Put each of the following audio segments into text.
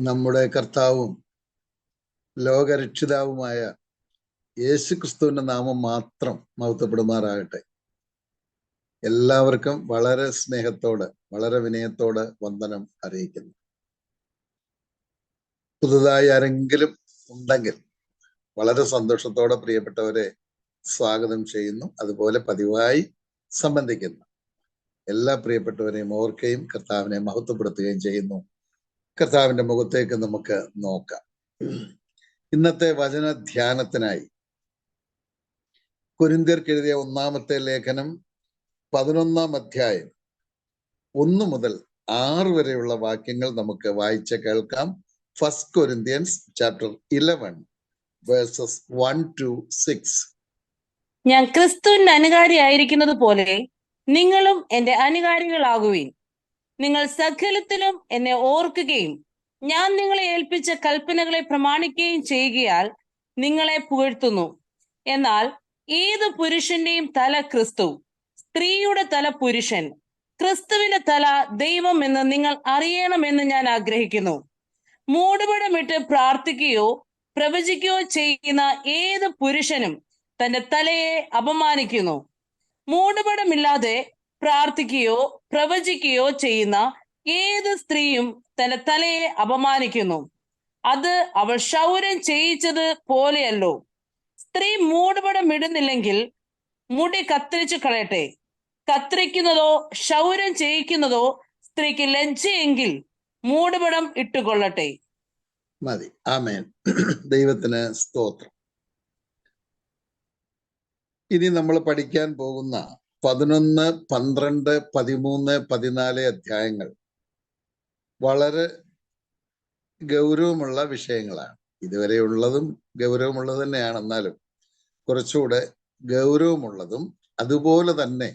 നമ്മുടെ കർത്താവും ലോകരക്ഷിതാവുമായ യേശു ക്രിസ്തുവിന്റെ നാമം മാത്രം മഹത്വപ്പെടുമാറാകട്ടെ. എല്ലാവർക്കും വളരെ സ്നേഹത്തോടെ, വളരെ വിനയത്തോടെ വന്ദനം അറിയിക്കുന്നു. പുതുതായി ആരെങ്കിലും ഉണ്ടെങ്കിൽ വളരെ സന്തോഷത്തോടെ പ്രിയപ്പെട്ടവരെ സ്വാഗതം ചെയ്യുന്നു. അതുപോലെ പതിവായി സംബന്ധിക്കുന്നു എല്ലാ പ്രിയപ്പെട്ടവരെയും ഓർക്കുകയും കർത്താവിനെ മഹത്വപ്പെടുത്തുകയും ചെയ്യുന്നു. കർത്താവിന്റെ മുഖത്തേക്ക് നമുക്ക് നോക്കാം. ഇന്നത്തെ വചന ധ്യാനത്തിനായി കൊരിന്ത്യർക്ക് എഴുതിയ 1-ാമത്തെ ലേഖനം 11-ാം അധ്യായം 1 മുതൽ 6 വരെയുള്ള വാക്യങ്ങൾ നമുക്ക് വായിച്ച് കേൾക്കാം. 1 Corinthians chapter 11 verses 1 to 6. ഞാൻ ക്രിസ്തുവിന്റെ അനുകാരിയായിരിക്കുന്നത് പോലെ നിങ്ങളും എന്റെ അനുകാരികളാകുവിൻ. നിങ്ങൾ സകലത്തിലും എന്നെ ഓർക്കുകയും ഞാൻ നിങ്ങളെ ഏൽപ്പിച്ച കൽപ്പനകളെ പ്രമാണിക്കുകയും ചെയ്യുകയാൽ നിങ്ങളെ പുകഴ്ത്തുന്നു. എന്നാൽ ഏത് പുരുഷന്റെയും തല ക്രിസ്തു, സ്ത്രീയുടെ തല പുരുഷൻ, ക്രിസ്തുവിന്റെ തല ദൈവം എന്ന് നിങ്ങൾ അറിയണമെന്ന് ഞാൻ ആഗ്രഹിക്കുന്നു. മൂടുപടമിട്ട് പ്രാർത്ഥിക്കുകയോ പ്രവചിക്കുകയോ ചെയ്യുന്ന ഏത് പുരുഷനും തന്റെ തലയെ അപമാനിക്കുന്നു. മൂടുപടമില്ലാതെ പ്രാർത്ഥിക്കുകയോ പ്രവചിക്കുകയോ ചെയ്യുന്ന ഏത് സ്ത്രീയും തന്റെ തലയെ അപമാനിക്കുന്നു. അത് അവൾ ക്ഷൗരം ചെയ്യിച്ചത് പോലെയല്ലോ. സ്ത്രീ മൂടുപടം ഇടുന്നില്ലെങ്കിൽ മുടി കത്തിരിച്ചു കളയട്ടെ. കത്തിരിക്കുന്നതോ ക്ഷൗരം ചെയ്യിക്കുന്നതോ സ്ത്രീക്ക് ലജ്ജയെങ്കിൽ മൂടുപടം ഇട്ടുകൊള്ളട്ടെ. മതി. ആമേൻ. ദൈവത്തിന് സ്തോത്രം. ഇനി നമ്മൾ പഠിക്കാൻ പോകുന്ന 11, 12, 13, 14 അധ്യായങ്ങൾ വളരെ ഗൗരവമുള്ള വിഷയങ്ങളാണ്. ഇതുവരെയുള്ളതും ഗൗരവമുള്ളത് തന്നെയാണ്. എന്നാലും കുറച്ചുകൂടെ ഗൗരവമുള്ളതും അതുപോലെ തന്നെ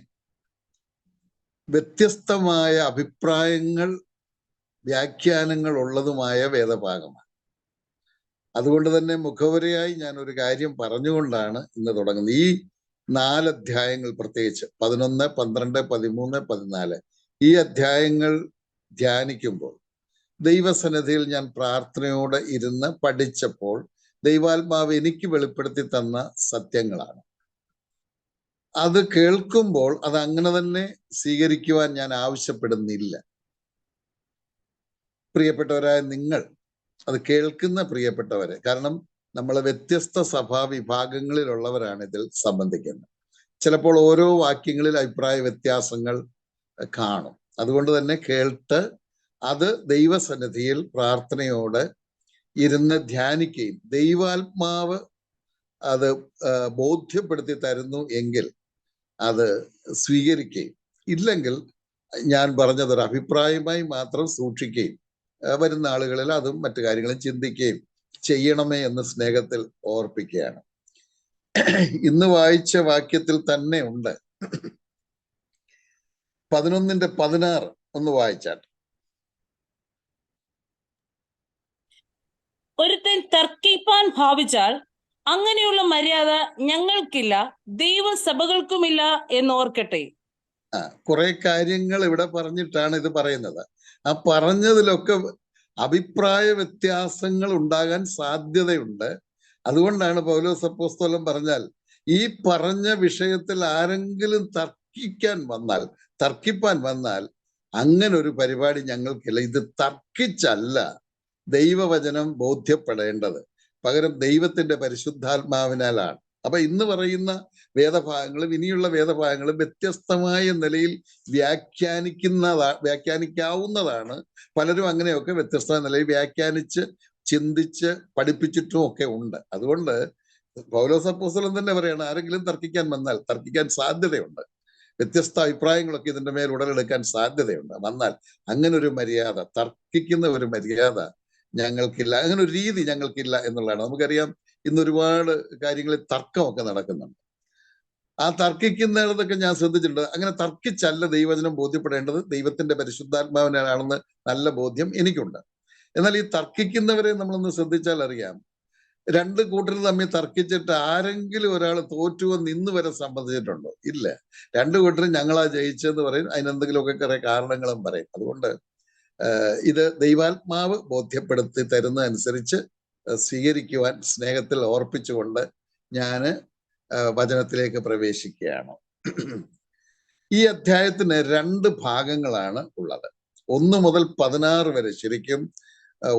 വ്യത്യസ്തമായ അഭിപ്രായങ്ങൾ, വ്യാഖ്യാനങ്ങൾ ഉള്ളതുമായ വേദഭാഗമാണ്. അതുകൊണ്ട് തന്നെ മുഖവരയായി ഞാൻ ഒരു കാര്യം പറഞ്ഞുകൊണ്ടാണ് ഇന്ന് തുടങ്ങുന്നത്. ഈ 4 അധ്യായങ്ങൾ, പ്രത്യേകിച്ച് 11, 12, 13, 14 ഈ അധ്യായങ്ങൾ ധ്യാനിക്കുമ്പോൾ ദൈവസന്നിധിയിൽ ഞാൻ പ്രാർത്ഥനയോടെ ഇരുന്ന് പഠിച്ചപ്പോൾ ദൈവാത്മാവ് എനിക്ക് വെളിപ്പെടുത്തി തന്ന സത്യങ്ങളാണ്. അത് കേൾക്കുമ്പോൾ അത് അങ്ങനെ തന്നെ സ്വീകരിക്കുവാൻ ഞാൻ ആവശ്യപ്പെടുന്നില്ല. പ്രിയപ്പെട്ടവരായ നിങ്ങൾ അത് കേൾക്കുന്ന പ്രിയപ്പെട്ടവരെ, കാരണം നമ്മൾ വ്യത്യസ്ത സഭാ വിഭാഗങ്ങളിലുള്ളവരാണ് ഇതിൽ സംബന്ധിക്കുന്നത്. ചിലപ്പോൾ ഓരോ വാക്യങ്ങളിൽ അഭിപ്രായ വ്യത്യാസങ്ങൾ കാണും. അതുകൊണ്ട് തന്നെ കേട്ട് അത് ദൈവസന്നിധിയിൽ പ്രാർത്ഥനയോടെ ഇരുന്ന് ധ്യാനിക്കുകയും ദൈവാത്മാവ് അത് ബോധ്യപ്പെടുത്തി തരുന്നു എങ്കിൽ അത് സ്വീകരിക്കുകയും, ഇല്ലെങ്കിൽ ഞാൻ പറഞ്ഞതൊരു അഭിപ്രായമായി മാത്രം സൂക്ഷിക്കുകയും വരുന്ന ആളുകളിൽ അതും മറ്റു കാര്യങ്ങളും ചിന്തിക്കുകയും ചെയ്യണമേ എന്ന് സ്നേഹത്തിൽ ഓർപ്പിക്കുകയാണ്. ഇന്ന് വായിച്ച വാക്യത്തിൽ തന്നെ ഉണ്ട്. 11:16 ഒന്ന് വായിച്ചാട്ടെ. ഒരുത്തൻ തർക്കിപ്പാൻ ഭാവിച്ചാൽ അങ്ങനെയുള്ള മര്യാദ ഞങ്ങൾക്കില്ല, ദൈവസഭകൾക്കുമില്ല എന്നോർക്കട്ടെ. കുറെ കാര്യങ്ങൾ ഇവിടെ പറഞ്ഞിട്ടാണ് ഇത് പറയുന്നത്. ആ പറഞ്ഞതിലൊക്കെ അഭിപ്രായ വ്യത്യാസങ്ങൾ ഉണ്ടാകാൻ സാധ്യതയുണ്ട്. അതുകൊണ്ടാണ് പൗലോസ് അപ്പോസ്തലൻ പറഞ്ഞാൽ ഈ പറഞ്ഞ വിഷയത്തിൽ ആരെങ്കിലും തർക്കിപ്പാൻ വന്നാൽ അങ്ങനെ ഒരു പരിപാടി ഞങ്ങൾക്കില്ല. ഇത് തർക്കിച്ചല്ല ദൈവവചനം ബോധ്യപ്പെടേണ്ടത്, പകരം ദൈവത്തിന്റെ പരിശുദ്ധാത്മാവിനാലാണ്. അപ്പൊ ഇന്ന് പറയുന്ന വേദഭാഗങ്ങളും ഇനിയുള്ള വേദഭാഗങ്ങളും വ്യത്യസ്തമായ നിലയിൽ വ്യാഖ്യാനിക്കാവുന്നതാണ്. പലരും അങ്ങനെയൊക്കെ വ്യത്യസ്ത നിലയിൽ വ്യാഖ്യാനിച്ച് ചിന്തിച്ച് പഠിപ്പിച്ചിട്ടും ഒക്കെ ഉണ്ട്. അതുകൊണ്ട് പൗലോസ് അപ്പോസ്തലൻ തന്നെ പറയാണ്, ആരെങ്കിലും തർക്കിക്കാൻ വന്നാൽ, തർക്കിക്കാൻ സാധ്യതയുണ്ട്, വ്യത്യസ്ത അഭിപ്രായങ്ങളൊക്കെ ഇതിന്റെ മേൽ ഉടലെടുക്കാൻ സാധ്യതയുണ്ട്. വന്നാൽ അങ്ങനെ ഒരു മര്യാദ, തർക്കിക്കുന്ന ഒരു മര്യാദ ഞങ്ങൾക്കില്ല, അങ്ങനെ ഒരു രീതി ഞങ്ങൾക്കില്ല എന്നുള്ളതാണ്. നമുക്കറിയാം ഇന്ന് ഒരുപാട് കാര്യങ്ങളിൽ തർക്കമൊക്കെ നടക്കുന്നുണ്ട്. ആ തർക്കിക്കുന്നിടത്തൊക്കെ ഞാൻ ശ്രദ്ധിച്ചിട്ടുണ്ട്. അങ്ങനെ തർക്കിച്ചല്ല ദൈവവചനം ബോധ്യപ്പെടേണ്ടത്, ദൈവത്തിന്റെ പരിശുദ്ധാത്മാവിനാണെന്ന് നല്ല ബോധ്യം എനിക്കുണ്ട്. എന്നാൽ ഈ തർക്കിക്കുന്നവരെ നമ്മളൊന്ന് ശ്രദ്ധിച്ചാൽ അറിയാം, 2 കൂട്ടർ തമ്മിൽ തർക്കിച്ചിട്ട് ആരെങ്കിലും ഒരാൾ തോറ്റുവെന്ന് ഇന്ന് വരെ സംബന്ധിച്ചിട്ടുണ്ടോ? ഇല്ല. 2 കൂട്ടരും ഞങ്ങളാ ജയിച്ചെന്ന് പറയും. അതിനെന്തെങ്കിലുമൊക്കെ കുറെ കാരണങ്ങളും പറയും. അതുകൊണ്ട് ഇത് ദൈവാത്മാവ് ബോധ്യപ്പെടുത്തി തരുന്നതനുസരിച്ച് സ്വീകരിക്കുവാൻ സ്നേഹത്തിൽ ഓർപ്പിച്ചുകൊണ്ട് ഞാൻ വചനത്തിലേക്ക് പ്രവേശിക്കുകയാണ്. ഈ അധ്യായത്തിന് 2 ഭാഗങ്ങളാണ് ഉള്ളത്. 1 മുതൽ 16 വരെ, ശരിക്കും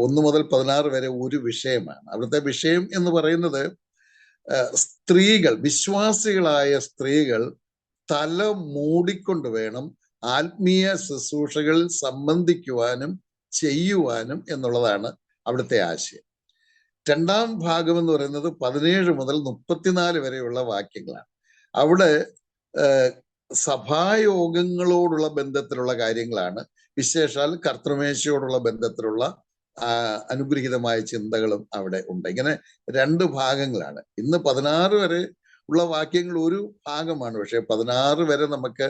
1 മുതൽ 16 വരെ ഒരു വിഷയമാണ്. അവിടുത്തെ വിഷയം എന്ന് പറയുന്നത് സ്ത്രീകൾ, വിശ്വാസികളായ സ്ത്രീകൾ തല മൂടിക്കൊണ്ട് വേണം ആത്മീയ ശുശ്രൂഷകളിൽ സംബന്ധിക്കുവാനും ചെയ്യുവാനും എന്നുള്ളതാണ് അവിടുത്തെ ആശയം. 2ാം ഭാഗം എന്ന് പറയുന്നത് 17 മുതൽ 34 വരെയുള്ള വാക്യങ്ങളാണ്. അവിടെ സഭായോഗങ്ങളോടുള്ള ബന്ധത്തിലുള്ള കാര്യങ്ങളാണ്, വിശേഷാൽ കർത്തൃമേശയോടുള്ള ബന്ധത്തിലുള്ള അനുഗ്രഹീതമായ ചിന്തകളും അവിടെ ഉണ്ട്. ഇങ്ങനെ 2 ഭാഗങ്ങളാണ്. ഇന്ന് 16 വരെ ഉള്ള വാക്യങ്ങൾ ഒരു ഭാഗമാണ്, പക്ഷെ 16 വരെ നമുക്ക്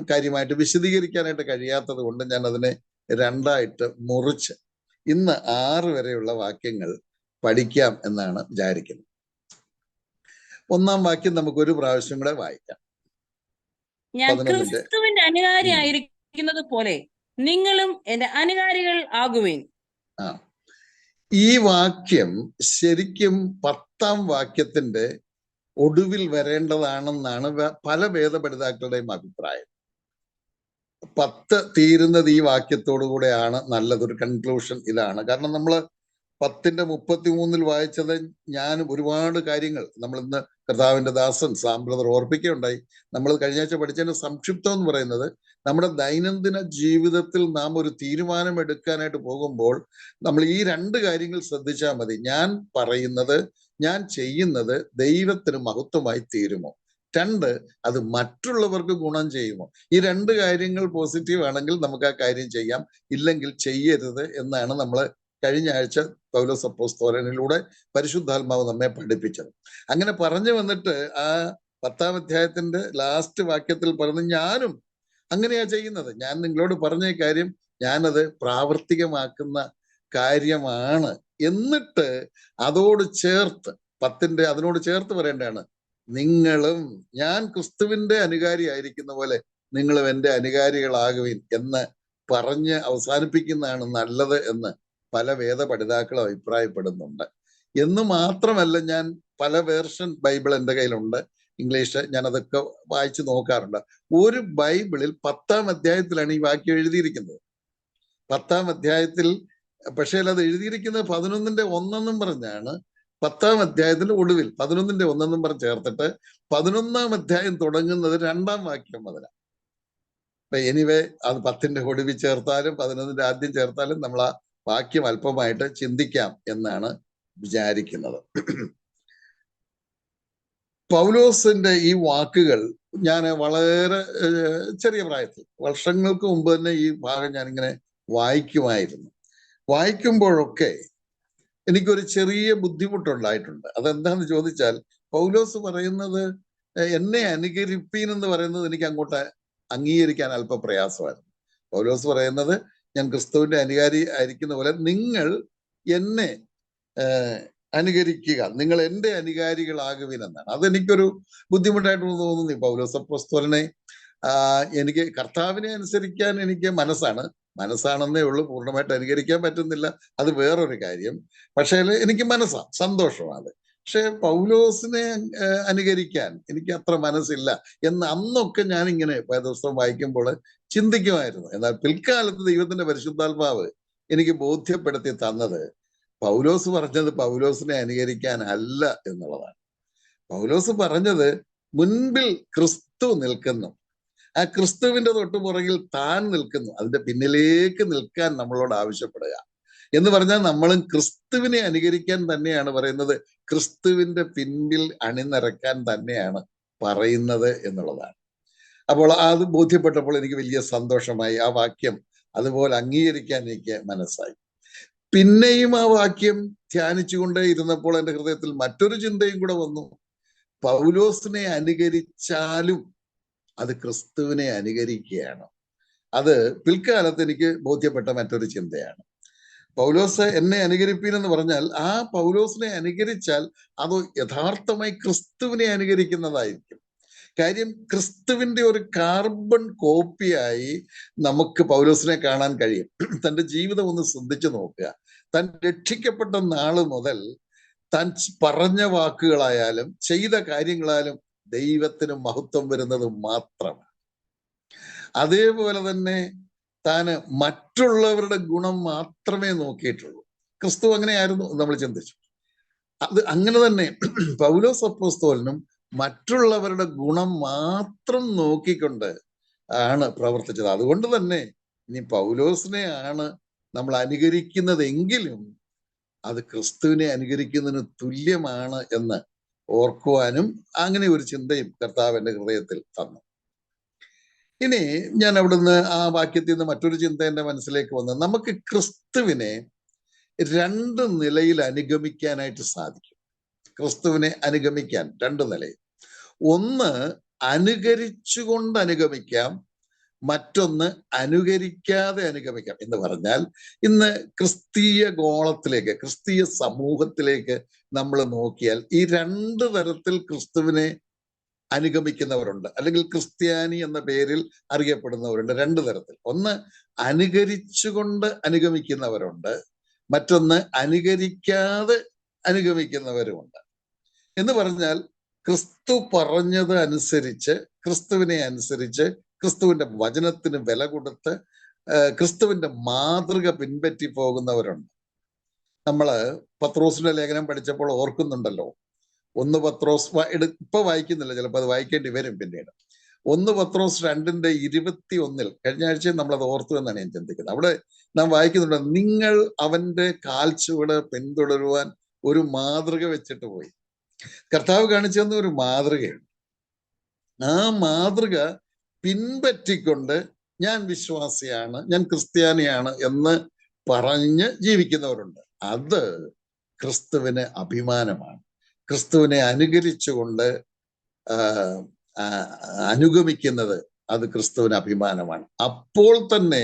കാര്യമായിട്ട് വിശദീകരിക്കാനായിട്ട് കഴിയാത്തത് കൊണ്ട് ഞാൻ അതിനെ 2ആയിട്ട് മുറിച്ച് ഇന്ന് 6 വരെയുള്ള വാക്യങ്ങൾ പഠിക്കാം എന്നാണ് വിചാരിക്കുന്നത്. 1-ാം വാക്യം നമുക്ക് ഒരു പ്രാവശ്യം കൂടെ വായിക്കാം. ഞാൻ ക്രിസ്തുവിന്റെ അനുകാരിയായിരിക്കുന്നത് പോലെ നിങ്ങളും എന്റെ അനുകാരികൾ ആകുവിൻ. ഈ വാക്യം ശരിക്കും 10-ാം വാക്യത്തിന്റെ ഒടുവിൽ വരേണ്ടതാണെന്നാണ് പല വേദപഠിതാക്കളുടെയും അഭിപ്രായം. 10 തീരുന്നത് ഈ വാക്യത്തോടു കൂടെയാണ് നല്ലതൊരു കൺക്ലൂഷൻ. ഇതാണ് കാരണം നമ്മൾ 10-ന്റെ 33 വായിച്ചത് ഞാൻ ഒരുപാട് കാര്യങ്ങൾ നമ്മൾ ഇന്ന് കർത്താവിന്റെ ദാസൻ സാം ബ്രദർ ഓർപ്പിക്കുകയുണ്ടായി. നമ്മൾ കഴിഞ്ഞ ആഴ്ച പഠിച്ചതിന്റെ സംക്ഷിപ്തം എന്ന് പറയുന്നത് നമ്മുടെ ദൈനംദിന ജീവിതത്തിൽ നാം ഒരു തീരുമാനം എടുക്കാനായിട്ട് പോകുമ്പോൾ നമ്മൾ ഈ 2 കാര്യങ്ങൾ ശ്രദ്ധിച്ചാൽ മതി. ഞാൻ പറയുന്നത്, ഞാൻ ചെയ്യുന്നത് ദൈവത്തിന് മഹത്വമായി തീരുമോ? 2, അത് മറ്റുള്ളവർക്ക് ഗുണം ചെയ്യുമോ? ഈ 2 കാര്യങ്ങൾ പോസിറ്റീവ് ആണെങ്കിൽ നമുക്ക് ആ കാര്യം ചെയ്യാം, ഇല്ലെങ്കിൽ ചെയ്യരുത് എന്നാണ് നമ്മൾ കഴിഞ്ഞ ആഴ്ച പൗലോസ് അപ്പോസ്തലനിലൂടെ പരിശുദ്ധാത്മാവ് നമ്മെ പഠിപ്പിച്ചത്. അങ്ങനെ പറഞ്ഞു വന്നിട്ട് ആ 10-ാം അധ്യായത്തിന്റെ ലാസ്റ്റ് വാക്യത്തിൽ പറഞ്ഞു, ഞാനും അങ്ങനെയാ ചെയ്യുന്നത്. ഞാൻ നിങ്ങളോട് പറഞ്ഞ കാര്യം ഞാനത് പ്രാവർത്തികമാക്കുന്ന കാര്യമാണ്. എന്നിട്ട് അതോട് ചേർത്ത് 10-ന്റെ അതിനോട് ചേർത്ത് പറയേണ്ടതാണ്, നിങ്ങളും ഞാൻ ക്രിസ്തുവിന്റെ അനുകാരി ആയിരിക്കുന്ന പോലെ നിങ്ങളും എൻ്റെ അനുകാരികളാകുവിൻ എന്ന് പറഞ്ഞ് അവസാനിപ്പിക്കുന്നതാണ് നല്ലത് എന്ന് പല വേദപഠിതാക്കളും അഭിപ്രായപ്പെടുന്നുണ്ട്. എന്ന് മാത്രമല്ല, ഞാൻ പല വേർഷൻ ബൈബിൾ എൻ്റെ കയ്യിലുണ്ട്, ഇംഗ്ലീഷ്, ഞാൻ അതൊക്കെ വായിച്ചു നോക്കാറുണ്ട്. ഒരു ബൈബിളിൽ 10-ാം അധ്യായത്തിലാണ് ഈ വാക്യം എഴുതിയിരിക്കുന്നത്. 10-ാം അധ്യായത്തിൽ പക്ഷേ അത് എഴുതിയിരിക്കുന്നത് 11-ന്റെ 1 പറഞ്ഞാണ്. 10-ാം അധ്യായത്തിന്റെ ഒടുവിൽ 11-ന്റെ 1 പറഞ്ഞ് ചേർത്തിട്ട് 11-ാം അധ്യായം തുടങ്ങുന്നത് 2-ാം വാക്യം മുതലാണ്. എനിവേ അത് 10-ന്റെ ഒടുവിൽ ചേർത്താലും 11-ന്റെ ആദ്യം ചേർത്താലും നമ്മൾ ആ വാക്യം അല്പമായിട്ട് ചിന്തിക്കാം എന്നാണ് വിചാരിക്കുന്നത്. പൗലോസിന്റെ ഈ വാക്കുകൾ ഞാൻ വളരെ ചെറിയ പ്രായത്തിൽ, വർഷങ്ങൾക്ക് മുമ്പ് തന്നെ ഈ ഭാഗം ഞാനിങ്ങനെ വായിക്കുമായിരുന്നു. വായിക്കുമ്പോഴൊക്കെ എനിക്കൊരു ചെറിയ ബുദ്ധിമുട്ടുണ്ടായിട്ടുണ്ട്. അതെന്താന്ന് ചോദിച്ചാൽ, പൗലോസ് പറയുന്നത് എന്നെ അനുകരിപ്പീൻ എന്ന് പറയുന്നത് എനിക്ക് അങ്ങോട്ട് അംഗീകരിക്കാൻ അല്പ പ്രയാസമായിരുന്നു. പൗലോസ് പറയുന്നത് ഞാൻ ക്രിസ്തുവിന്റെ അനുകാരി ആയിരിക്കുന്ന പോലെ നിങ്ങൾ എന്നെ അനുകരിക്കുക, നിങ്ങൾ എൻ്റെ അനുകാരികളാകുവിൻ എന്നാണ്. അതെനിക്കൊരു ബുദ്ധിമുട്ടായിട്ട് തോന്നുന്നു. പൗലോസ് അപ്പോസ്തലനെ എനിക്ക് കർത്താവിനെ അനുസരിക്കാൻ എനിക്ക് മനസ്സാണെന്നേ ഉള്ളൂ, പൂർണ്ണമായിട്ട് അനുകരിക്കാൻ പറ്റുന്നില്ല, അത് വേറൊരു കാര്യം. പക്ഷേ എനിക്ക് സന്തോഷമാണ്. പക്ഷെ പൗലോസിനെ അനുകരിക്കാൻ എനിക്ക് അത്ര മനസ്സില്ല എന്ന് അന്നൊക്കെ ഞാനിങ്ങനെ വേദപുസ്തകം വായിക്കുമ്പോൾ ചിന്തിക്കുമായിരുന്നു. എന്നാൽ പിൽക്കാലത്ത് ദൈവത്തിന്റെ പരിശുദ്ധാത്മാവ് എനിക്ക് ബോധ്യപ്പെടുത്തി തന്നത് പൗലോസ് പറഞ്ഞത് പൗലോസിനെ അനുകരിക്കാൻ അല്ല എന്നുള്ളതാണ്. പൗലോസ് പറഞ്ഞത് മുൻപിൽ ക്രിസ്തു നിൽക്കുന്നു, ആ ക്രിസ്തുവിന്റെ തൊട്ടുപുറകിൽ താൻ നിൽക്കുന്നു, അതിന്റെ പിന്നിലേക്ക് നിൽക്കാൻ നമ്മളോട് ആവശ്യപ്പെടുക എന്ന് പറഞ്ഞാൽ നമ്മളും ക്രിസ്തുവിനെ അനുകരിക്കാൻ തന്നെയാണ് പറയുന്നത്, ക്രിസ്തുവിന്റെ പിന്നിൽ അണിനിരക്കാൻ തന്നെയാണ് പറയുന്നത് എന്നുള്ളതാണ്. അപ്പോൾ അത് ബോധ്യപ്പെട്ടപ്പോൾ എനിക്ക് വലിയ സന്തോഷമായി. ആ വാക്യം അതുപോലെ അംഗീകരിക്കാൻ എനിക്ക് മനസ്സായി. പിന്നെയും ആ വാക്യം ധ്യാനിച്ചുകൊണ്ടേ ഇരുന്നപ്പോൾ എൻ്റെ ഹൃദയത്തിൽ മറ്റൊരു ചിന്തയും കൂടെ വന്നു. പൗലോസിനെ അനുകരിച്ചാലും അത് ക്രിസ്തുവിനെ അനുകരിക്കുകയാണ്. അത് പിൽക്കാലത്ത് എനിക്ക് ബോധ്യപ്പെട്ട മറ്റൊരു ചിന്തയാണ്. പൗലോസ് എന്നെ അനുകരിപ്പീൻ എന്ന് പറഞ്ഞാൽ ആ പൗലോസിനെ അനുകരിച്ചാൽ അത് യഥാർത്ഥമായി ക്രിസ്തുവിനെ അനുകരിക്കുന്നതായിരിക്കും. കാര്യം ക്രിസ്തുവിന്റെ ഒരു കാർബൺ കോപ്പിയായി നമുക്ക് പൗലോസിനെ കാണാൻ കഴിയും. തന്റെ ജീവിതം ഒന്ന് ശ്രദ്ധിച്ചു നോക്കുക. താൻ രക്ഷിക്കപ്പെട്ട നാള് മുതൽ താൻ പറഞ്ഞ വാക്കുകളായാലും ചെയ്ത കാര്യങ്ങളായാലും ദൈവത്തിന് മഹത്വം വരുന്നത് മാത്രമാണ്. അതേപോലെ തന്നെ താന് മറ്റുള്ളവരുടെ ഗുണം മാത്രമേ നോക്കിയിട്ടുള്ളൂ. ക്രിസ്തു അങ്ങനെയായിരുന്നു നമ്മൾ ചിന്തിച്ചു. അത് അങ്ങനെ തന്നെ പൗലോസ് അപ്പോസ്തലനും മറ്റുള്ളവരുടെ ഗുണം മാത്രം നോക്കിക്കൊണ്ട് ആണ് പ്രവർത്തിച്ചത്. അതുകൊണ്ട് തന്നെ ഇനി പൗലോസിനെയാണ് നമ്മൾ അനുകരിക്കുന്നതെങ്കിലും അത് ക്രിസ്തുവിനെ അനുകരിക്കുന്നതിന് തുല്യമാണ് എന്ന് ഓർക്കുവാനും അങ്ങനെ ഒരു ചിന്തയും കർത്താവ് എൻ്റെ ഹൃദയത്തിൽ തന്നു. ഇനി ഞാൻ അവിടുന്ന് ആ വാക്യത്തിൽ നിന്ന് മറ്റൊരു ചിന്ത എൻ്റെ മനസ്സിലേക്ക് വന്നു. നമുക്ക് ക്രിസ്തുവിനെ രണ്ട് നിലയിൽ അനുഗമിക്കാനായിട്ട് സാധിക്കും. ക്രിസ്തുവിനെ അനുഗമിക്കാൻ രണ്ട് നിലയിൽ. ഒന്ന്, അനുകരിച്ചുകൊണ്ട് അനുഗമിക്കാം. മറ്റൊന്ന്, അനുകരിക്കാതെ അനുഗമിക്കാം. എന്ന് പറഞ്ഞാൽ ഇന്ന് ക്രിസ്തീയ ഗോളത്തിലേക്ക്, ക്രിസ്തീയ സമൂഹത്തിലേക്ക് നമ്മൾ നോക്കിയാൽ ഈ രണ്ട് തരത്തിൽ ക്രിസ്തുവിനെ അനുഗമിക്കുന്നവരുണ്ട്, അല്ലെങ്കിൽ ക്രിസ്ത്യാനി എന്ന പേരിൽ അറിയപ്പെടുന്നവരുണ്ട്. രണ്ട് തരത്തിൽ. ഒന്ന്, അനുകരിച്ചുകൊണ്ട് അനുഗമിക്കുന്നവരുണ്ട്. മറ്റൊന്ന്, അനുകരിക്കാതെ അനുഗമിക്കുന്നവരുമുണ്ട്. എന്ന് പറഞ്ഞാൽ ക്രിസ്തു പറഞ്ഞത് അനുസരിച്ച്, ക്രിസ്തുവിനെ അനുസരിച്ച്, ക്രിസ്തുവിന്റെ വചനത്തിന് വില കൊടുത്ത് ക്രിസ്തുവിന്റെ മാതൃക പിൻപറ്റി പോകുന്നവരുണ്ട്. നമ്മള് പത്രോസിന്റെ ലേഖനം പഠിച്ചപ്പോൾ ഓർക്കുന്നുണ്ടല്ലോ. 1 പത്രോസ് ഇപ്പൊ വായിക്കുന്നില്ല, ചിലപ്പോൾ അത് വായിക്കേണ്ടി വരും പിന്നീട്. 1 പത്രോസ് 2:21 കഴിഞ്ഞ ആഴ്ച നമ്മളത് ഓർത്തു എന്നാണ് ഞാൻ ചിന്തിക്കുന്നത്. അവിടെ നാം വായിക്കുന്നുണ്ട്, നിങ്ങൾ അവന്റെ കാൽച്ചുവട് പിന്തുടരുവാൻ ഒരു മാതൃക വെച്ചിട്ട് പോയി. കർത്താവ് കാണിച്ചു തന്ന ഒരു മാതൃകയുണ്ട്. ആ മാതൃക പിൻപറ്റിക്കൊണ്ട് ഞാൻ വിശ്വാസിയാണ്, ഞാൻ ക്രിസ്ത്യാനിയാണ് എന്ന് പറഞ്ഞ് ജീവിക്കുന്നവരുണ്ട്. അത് ക്രിസ്തുവിന് അഭിമാനമാണ്. ക്രിസ്തുവിനെ അനുകരിച്ചുകൊണ്ട് അനുഗമിക്കുന്നത് അത് ക്രിസ്തുവിന് അഭിമാനമാണ്. അപ്പോൾ തന്നെ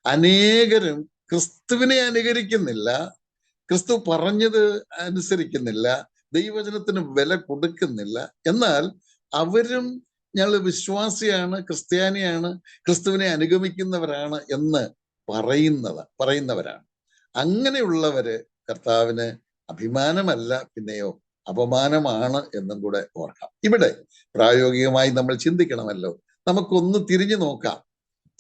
അനേകരും ക്രിസ്തുവിനെ അനുകരിക്കുന്നില്ല, ക്രിസ്തു പറഞ്ഞത് അനുസരിക്കുന്നില്ല, ദൈവവചനത്തിന് വില കൊടുക്കുന്നില്ല. എന്നാൽ അവരും ഞങ്ങൾ വിശ്വാസിയാണ്, ക്രിസ്ത്യാനിയാണ്, ക്രിസ്തുവിനെ അനുഗമിക്കുന്നവരാണ് എന്ന് പറയുന്നവരാണ്. അങ്ങനെയുള്ളവര് കർത്താവിന് അഭിമാനമല്ല, പിന്നെയോ അപമാനമാണ് എന്നും കൂടെ ഓർക്കാം. ഇവിടെ പ്രായോഗികമായി നമ്മൾ ചിന്തിക്കണമല്ലോ. നമുക്കൊന്ന് തിരിഞ്ഞു നോക്കാം.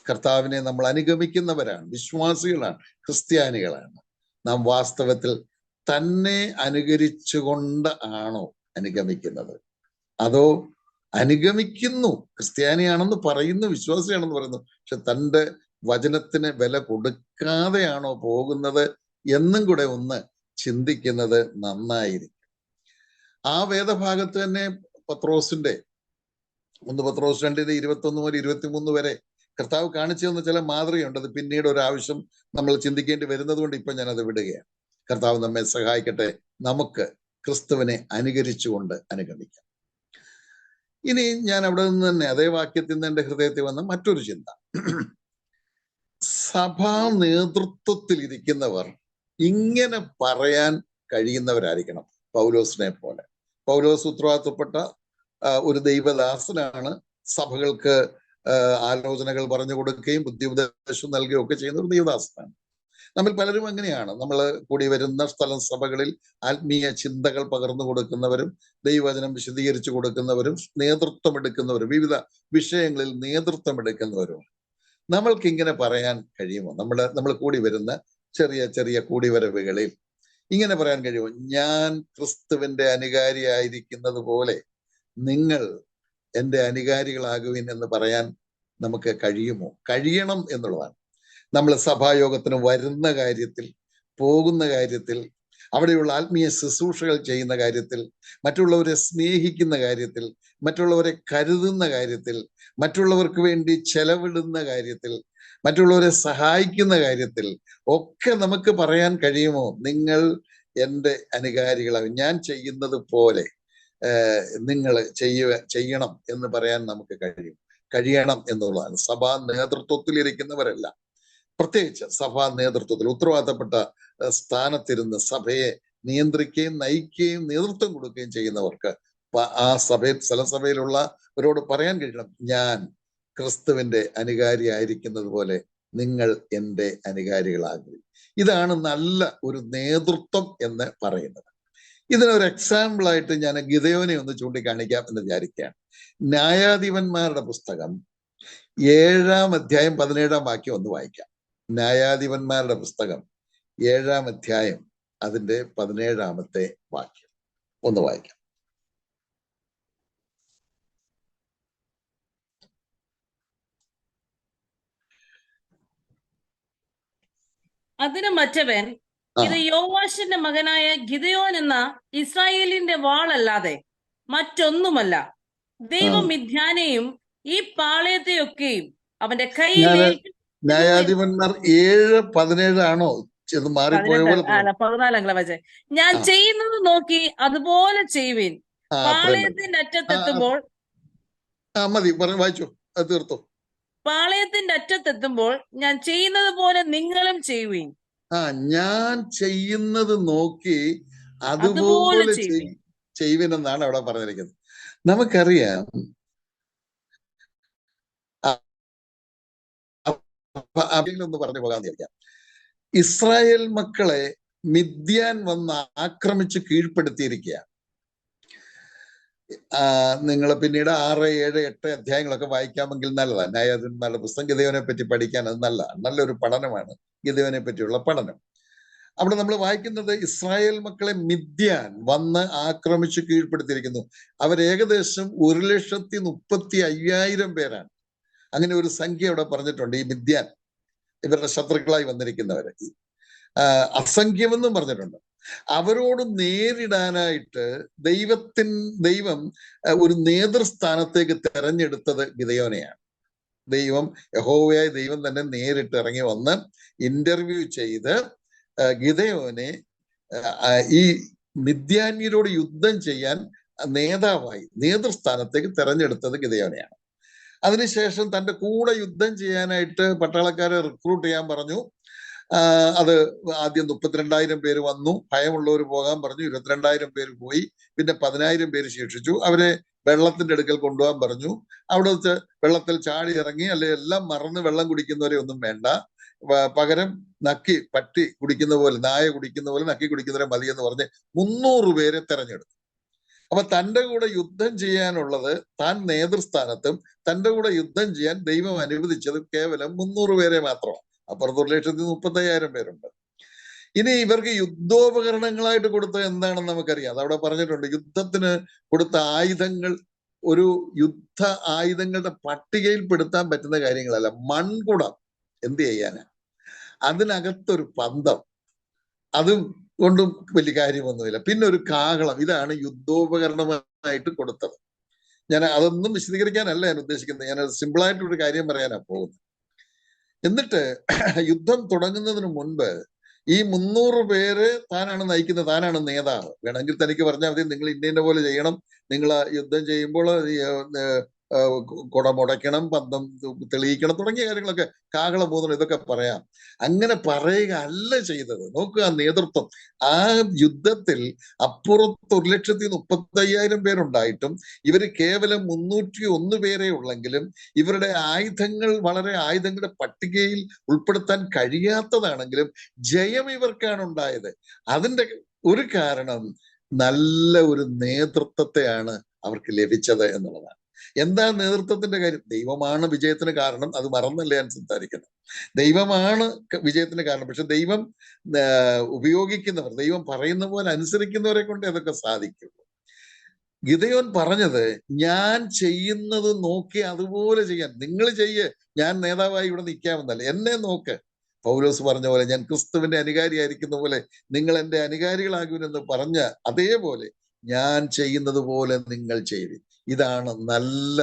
കർത്താവിനെ നമ്മൾ അനുഗമിക്കുന്നവരാണ്, വിശ്വാസികളാണ്, ക്രിസ്ത്യാനികളാണ്. നാം വാസ്തവത്തിൽ തന്നെ അനുകരിച്ചുകൊണ്ട് ആണോ അനുഗമിക്കുന്നത്? അതോ അനുഗമിക്കുന്നു, ക്രിസ്ത്യാനിയാണെന്ന് പറയുന്നു, വിശ്വാസിയാണെന്ന് പറയുന്നു, പക്ഷെ തൻ്റെ വചനത്തിന് വില കൊടുക്കാതെയാണോ പോകുന്നത് എന്നും കൂടെ ഒന്ന് ചിന്തിക്കുന്നത് നന്നായിരിക്കും. ആ വേദഭാഗത്ത് തന്നെ പത്രോസിന്റെ 1 പത്രോസ് 2:21 മുതൽ 23 വരെ കർത്താവ് കാണിച്ചു തന്ന ചില മാതൃകയുണ്ട്. അത് പിന്നീട് ഒരാവശ്യം നമ്മൾ ചിന്തിക്കേണ്ടി വരുന്നത് കൊണ്ട് ഇപ്പൊ ഞാനത് വിടുകയാണ്. കർത്താവ് നമ്മെ സഹായിക്കട്ടെ. നമുക്ക് ക്രിസ്തുവിനെ അനുകരിച്ചുകൊണ്ട് അനുഗമിക്കാം. ഇനി ഞാൻ അവിടെ നിന്ന് തന്നെ അതേ വാക്യത്തിൽ നിന്ന് എൻ്റെ ഹൃദയത്തിൽ വന്ന മറ്റൊരു ചിന്ത, സഭാ നേതൃത്വത്തിൽ ഇരിക്കുന്നവർ ഇങ്ങനെ പറയാൻ കഴിയുന്നവരായിരിക്കണം. പൗലോസിനെ പോലെ. പൗലോസ് ഉത്തരവാദിത്തപ്പെട്ട ഒരു ദൈവദാസനാണ്. സഭകൾക്ക് ആലോചനകൾ പറഞ്ഞു കൊടുക്കുകയും ബുദ്ധിപദേശം നൽകുകയും ഒക്കെ ചെയ്യുന്ന ഒരു ദൈവദാസനാണ്. നമ്മൾ പലരും അങ്ങനെയാണ്. നമ്മൾ കൂടി വരുന്ന സ്ഥലം സഭകളിൽ ആത്മീയ ചിന്തകൾ പകർന്നു കൊടുക്കുന്നവരും ദൈവവചനം വിശദീകരിച്ചു കൊടുക്കുന്നവരും നേതൃത്വം എടുക്കുന്നവരും വിവിധ വിഷയങ്ങളിൽ നേതൃത്വം എടുക്കുന്നവരും. നമ്മൾക്ക് ഇങ്ങനെ പറയാൻ കഴിയുമോ? നമ്മൾ കൂടി വരുന്ന ചെറിയ ചെറിയ കൂടിവരവുകളിൽ ഇങ്ങനെ പറയാൻ കഴിയുമോ? ഞാൻ ക്രിസ്തുവിന്റെ അനുകാരിയായിരിക്കുന്നത് പോലെ നിങ്ങൾ എൻ്റെ അനുകാരികളാകുവിൻ എന്ന് പറയാൻ നമുക്ക് കഴിയുമോ? കഴിയണം എന്നുള്ളതാണ്. നമ്മൾ സഭായോഗത്തിന് വരുന്ന കാര്യത്തിൽ, പോകുന്ന കാര്യത്തിൽ, അവിടെയുള്ള ആത്മീയ ശുശ്രൂഷകൾ ചെയ്യുന്ന കാര്യത്തിൽ, മറ്റുള്ളവരെ സ്നേഹിക്കുന്ന കാര്യത്തിൽ, മറ്റുള്ളവരെ കരുതുന്ന കാര്യത്തിൽ, മറ്റുള്ളവർക്ക് വേണ്ടി ചെലവിടുന്ന കാര്യത്തിൽ, മറ്റുള്ളവരെ സഹായിക്കുന്ന കാര്യത്തിൽ ഒക്കെ നമുക്ക് പറയാൻ കഴിയുമോ? നിങ്ങൾ എൻ്റെ അനുകാരികളാകും, ഞാൻ ചെയ്യുന്നത് പോലെ നിങ്ങൾ ചെയ്യണം എന്ന് പറയാൻ നമുക്ക് കഴിയണം എന്നുള്ളതാണ്. സഭാ നേതൃത്വത്തിലിരിക്കുന്നവരല്ല, പ്രത്യേകിച്ച് സഭാ നേതൃത്വത്തിൽ ഉത്തരവാദിത്തപ്പെട്ട സ്ഥാനത്തിരുന്ന് സഭയെ നിയന്ത്രിക്കുകയും നയിക്കുകയും നേതൃത്വം കൊടുക്കുകയും ചെയ്യുന്നവർക്ക് ആ സ്ഥലസഭയിലുള്ളവരോട് പറയാൻ കഴിയണം, ഞാൻ ക്രിസ്തുവിന്റെ അനുകാരിയായിരിക്കുന്നത് പോലെ നിങ്ങൾ എൻ്റെ അനുകാരികളാകും. ഇതാണ് നല്ല ഒരു നേതൃത്വം എന്ന് പറയുന്നത്. ഇതിനൊരു എക്സാമ്പിൾ ആയിട്ട് ഞാൻ ഗിദെയോനെ ഒന്ന് ചൂണ്ടിക്കാണിക്കാം എന്ന് വിചാരിക്കുകയാണ്. ന്യായാധിപന്മാരുടെ പുസ്തകം 7-ാം അധ്യായം 17-ാം വാക്യം ഒന്ന് വായിക്കാം. ന്യായാധിപന്മാരുടെ പുസ്തകം 7-ാം അധ്യായം അതിന്റെ 17-ാമത്തെ വാക്യം ഒന്ന് വായിക്കാം. അതിന് മറ്റവൻ, ഇത് യോവാശിന്റെ മകനായ ഗിദെയോൻ എന്ന ഇസ്രായേലിന്റെ വാളല്ലാതെ മറ്റൊന്നുമല്ല. ദൈവം മിദ്യാനെയും ഈ പാളയത്തെയൊക്കെയും അവന്റെ കയ്യിൽ. ന്യായാധിപന്മാർ 7:17 ആണോ? ഇത് മാറിപ്പോയ പോലെ 14 വചനം. ഞാൻ ചെയ്യുന്നത് നോക്കി അതുപോലെ ചെയ്യുവിൻ. പാളയത്തിന്റെ അറ്റത്തെത്തുമ്പോൾ മതി, വായിച്ചു, അത് തീർത്തു. പാളയത്തിന്റെ അറ്റത്തെത്തുമ്പോൾ ഞാൻ ചെയ്യുന്നത് പോലെ നിങ്ങളും ചെയ്യുവിൻ. ഞാൻ ചെയ്യുന്നത് നോക്കി അതുപോലെ ചെയ്യുവിനെന്നാണ് അവിടെ പറഞ്ഞിരിക്കുന്നത്. നമുക്കറിയാം, ഒന്ന് പറഞ്ഞു പോകാന്ന് വിചാരിക്കാം. ഇസ്രായേൽ മക്കളെ മിദ്യാൻ വന്ന് ആക്രമിച്ച് കീഴ്പ്പെടുത്തിയിരിക്കുക. നിങ്ങൾ പിന്നീട് 6, 7, 8 അധ്യായങ്ങളൊക്കെ വായിക്കാമെങ്കിൽ നല്ലതാണ്. ന്യായാധിപന്മാരുടെ പുസ്തകം ഗിദെയോനെ പറ്റി പഠിക്കാൻ അത് നല്ലൊരു പഠനമാണ്, ഗിദെയോനെ പറ്റിയുള്ള പഠനം. അവിടെ നമ്മൾ വായിക്കുന്നത് ഇസ്രായേൽ മക്കളെ മിദ്യാൻ വന്ന് ആക്രമിച്ച് കീഴ്പ്പെടുത്തിയിരിക്കുന്നു. ഏകദേശം 1,35,000 പേരാണ്. അങ്ങനെ ഒരു സംഖ്യ അവിടെ പറഞ്ഞിട്ടുണ്ട്. ഈ മിദ്യാൻ ഇവരുടെ ശത്രുക്കളായി വന്നിരിക്കുന്നവര് അസംഖ്യമെന്നും പറഞ്ഞിട്ടുണ്ട്. അവരോട് നേരിടാനായിട്ട് ദൈവം ഒരു നേതൃസ്ഥാനത്തേക്ക് തെരഞ്ഞെടുത്തത് ഗിദെയോനെയാണ്. യഹോവയായ ദൈവം തന്നെ നേരിട്ട് ഇറങ്ങി വന്ന് ഇന്റർവ്യൂ ചെയ്ത് ഗിദെയോനെ ഈ മിദ്യാന്യരോട് യുദ്ധം ചെയ്യാൻ നേതൃസ്ഥാനത്തേക്ക് തെരഞ്ഞെടുത്തത് ഗിദെയോനെയാണ്. അതിനുശേഷം തന്റെ കൂടെ യുദ്ധം ചെയ്യാനായിട്ട് പട്ടാളക്കാരെ റിക്രൂട്ട് ചെയ്യാൻ പറഞ്ഞു. അത് ആദ്യം 32,000 പേര് വന്നു. ഭയമുള്ളവർ പോകാൻ പറഞ്ഞു. 22,000 പേര് പോയി. പിന്നെ 10,000 പേര് ശേഷിച്ചു. അവരെ വെള്ളത്തിന്റെ അടുക്കൽ കൊണ്ടുപോകാൻ പറഞ്ഞു. അവിടെ വെച്ച് വെള്ളത്തിൽ ചാടി ഇറങ്ങി, അല്ലെങ്കിൽ എല്ലാം മറന്ന് വെള്ളം കുടിക്കുന്നവരെ ഒന്നും വേണ്ട, പകരം പട്ടി കുടിക്കുന്ന പോലെ, നായ കുടിക്കുന്ന പോലെ നക്കി കുടിക്കുന്നവരെ മതി എന്ന് പറഞ്ഞ് 300 പേരെ തെരഞ്ഞെടുത്തു. അപ്പൊ തന്റെ കൂടെ യുദ്ധം ചെയ്യാനുള്ളത്, താൻ നേതൃസ്ഥാനത്തും തന്റെ കൂടെ യുദ്ധം ചെയ്യാൻ ദൈവം അനുവദിച്ചത് കേവലം 300 പേരെ മാത്രമാണ്. അപ്പുറത്ത് 1,35,000 പേരുണ്ട്. ഇനി ഇവർക്ക് യുദ്ധോപകരണങ്ങളായിട്ട് കൊടുത്തത് എന്താണെന്ന് നമുക്കറിയാം. അതവിടെ പറഞ്ഞിട്ടുണ്ട്. യുദ്ധത്തിന് കൊടുത്ത ആയുധങ്ങൾ ഒരു യുദ്ധ ആയുധങ്ങളുടെ പട്ടികയിൽ പെടുത്താൻ പറ്റുന്ന കാര്യങ്ങളല്ല. മൺകുടം എന്ത് ചെയ്യാനാ, അതിനകത്തൊരു പന്തം, അതും കൊണ്ടും വലിയ കാര്യമൊന്നുമില്ല. പിന്നെ ഒരു കാഹളം, ഇതാണ് യുദ്ധോപകരണമായിട്ട് കൊടുത്തത്. ഞാൻ അതൊന്നും വിശദീകരിക്കാനല്ല ഞാൻ ഉദ്ദേശിക്കുന്നത്. ഞാൻ സിമ്പിളായിട്ടൊരു കാര്യം പറയാനാണ് പോകുന്നത്. എന്നിട്ട് യുദ്ധം തുടങ്ങുന്നതിന് മുൻപ് ഈ 300 പേര് താനാണ് നയിക്കുന്നത്, താനാണ് നേതാവ്. വേണമെങ്കിൽ തനിക്ക് പറഞ്ഞാൽ മതി, നിങ്ങൾ ഇന്ന പോലെ ചെയ്യണം, നിങ്ങൾ യുദ്ധം ചെയ്യുമ്പോൾ കുടമുടയ്ക്കണം, പന്തം തെളിയിക്കണം, തുടങ്ങിയ കാര്യങ്ങളൊക്കെ, കാഹളം മൂന്നണം, ഇതൊക്കെ പറയാം. അങ്ങനെ പറയുക അല്ല ചെയ്തത്. നോക്കുക, നേതൃത്വം. ആ യുദ്ധത്തിൽ അപ്പുറത്ത് 1,35,000 പേരുണ്ടായിട്ടും ഇവര് കേവലം 301 പേരെ ഉള്ളെങ്കിലും ഇവരുടെ ആയുധങ്ങളുടെ പട്ടികയിൽ ഉൾപ്പെടുത്താൻ കഴിയാത്തതാണെങ്കിലും ജയം ഇവർക്കാണ് ഉണ്ടായത്. അതിന്റെ ഒരു കാരണം നല്ല ഒരു നേതൃത്വത്തെയാണ് അവർക്ക് ലഭിച്ചത് എന്നുള്ളതാണ്. എന്താ നേതൃത്വത്തിന്റെ കാര്യം? ദൈവമാണ് വിജയത്തിന് കാരണം. അത് മറന്നല്ലേ ഞാൻ സംസാരിക്കുന്നത്. ദൈവമാണ് വിജയത്തിന് കാരണം. പക്ഷെ ദൈവം ഉപയോഗിക്കുന്നവർ, ദൈവം പറയുന്ന പോലെ അനുസരിക്കുന്നവരെ കൊണ്ട് അതൊക്കെ സാധിക്കുള്ളൂ. ഗിദെയോൻ പറഞ്ഞത്, ഞാൻ ചെയ്യുന്നത് നോക്കി അതുപോലെ ചെയ്യാൻ. നിങ്ങൾ ചെയ്യ്, ഞാൻ നേതാവായി ഇവിടെ നിൽക്കാമെന്നല്ല, എന്നെ നോക്ക്. പൗലോസ് പറഞ്ഞ പോലെ, ഞാൻ ക്രിസ്തുവിന്റെ അനുകാരിയായിരിക്കുന്ന പോലെ നിങ്ങൾ എൻ്റെ അനുകാരികളാകുമെന്ന് പറഞ്ഞ അതേപോലെ ഞാൻ ചെയ്യുന്നത് പോലെ നിങ്ങൾ ചെയ്യും. ഇതാണ് നല്ല